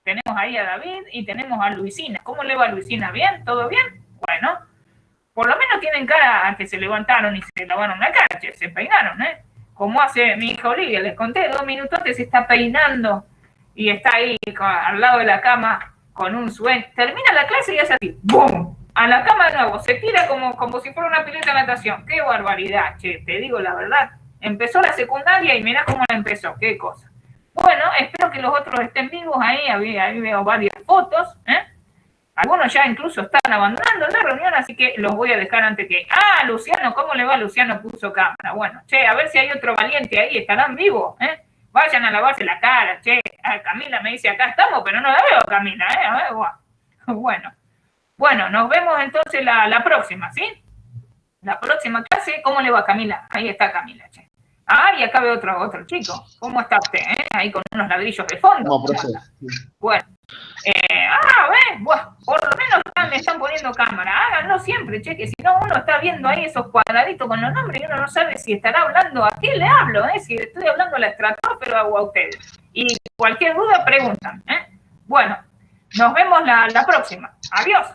Speaker 1: Tenemos ahí a David y tenemos a Luisina. ¿Cómo le va a Luisina? ¿Bien? ¿Todo bien? Bueno, por lo menos tienen cara a que se levantaron y se lavaron la cara, se peinaron, Como hace mi hija Olivia, les conté, 2 minutos que se está peinando y está ahí al lado de la cama con un sueño. Termina la clase y hace así, ¡bum! A la cama de nuevo, se tira como si fuera una pileta de natación. ¡Qué barbaridad, che! Te digo la verdad. Empezó la secundaria y mirá cómo la empezó, qué cosa. Bueno, espero que los otros estén vivos ahí veo varias fotos, Algunos ya incluso están abandonando la reunión, así que los voy a dejar antes que... Luciano, ¿cómo le va? Luciano puso cámara. Bueno, che, a ver si hay otro valiente ahí, ¿estarán vivos? Vayan a lavarse la cara, che. Camila me dice, acá estamos, pero no la veo, Camila, A ver, bueno, nos vemos entonces la próxima, ¿sí? La próxima clase, ¿cómo le va, Camila? Ahí está Camila, che. Y acá veo otro chico. ¿Cómo está usted? Ahí con unos ladrillos de fondo.
Speaker 3: No, profe.
Speaker 1: Bueno. Bueno, por lo menos me están poniendo cámara. Háganlo siempre, che, que si no uno está viendo ahí esos cuadraditos con los nombres y uno no sabe si estará hablando, ¿a quién le hablo? Si le estoy hablando a la estratosfera o a ustedes. Y cualquier duda preguntan. Bueno, nos vemos la próxima. Adiós.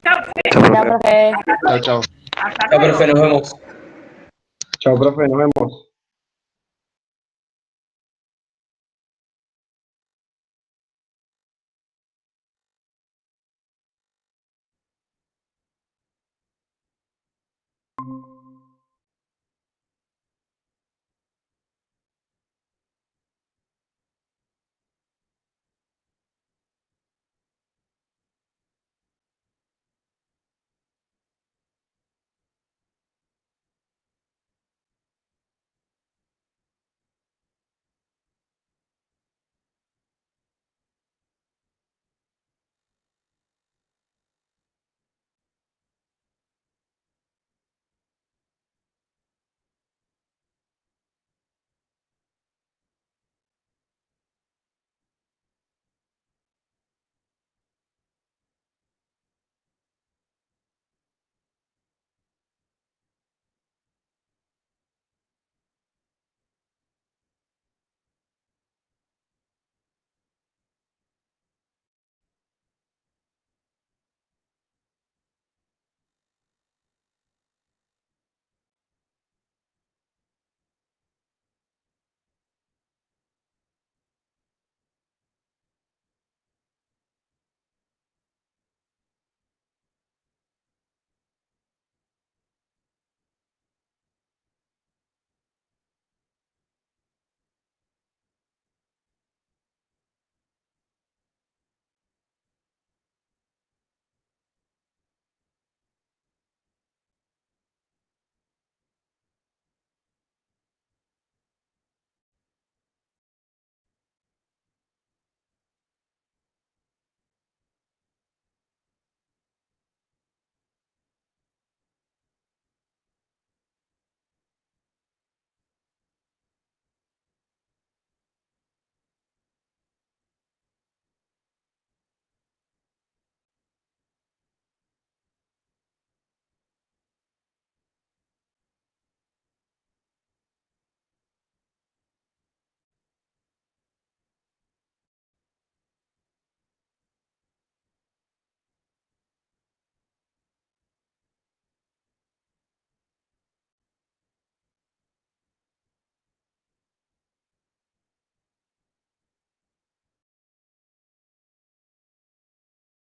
Speaker 1: Chao,
Speaker 2: profe.
Speaker 3: Chao.
Speaker 1: Hasta
Speaker 4: Chao,
Speaker 1: luego.
Speaker 4: profe, nos vemos.
Speaker 5: Chao, profe, nos vemos.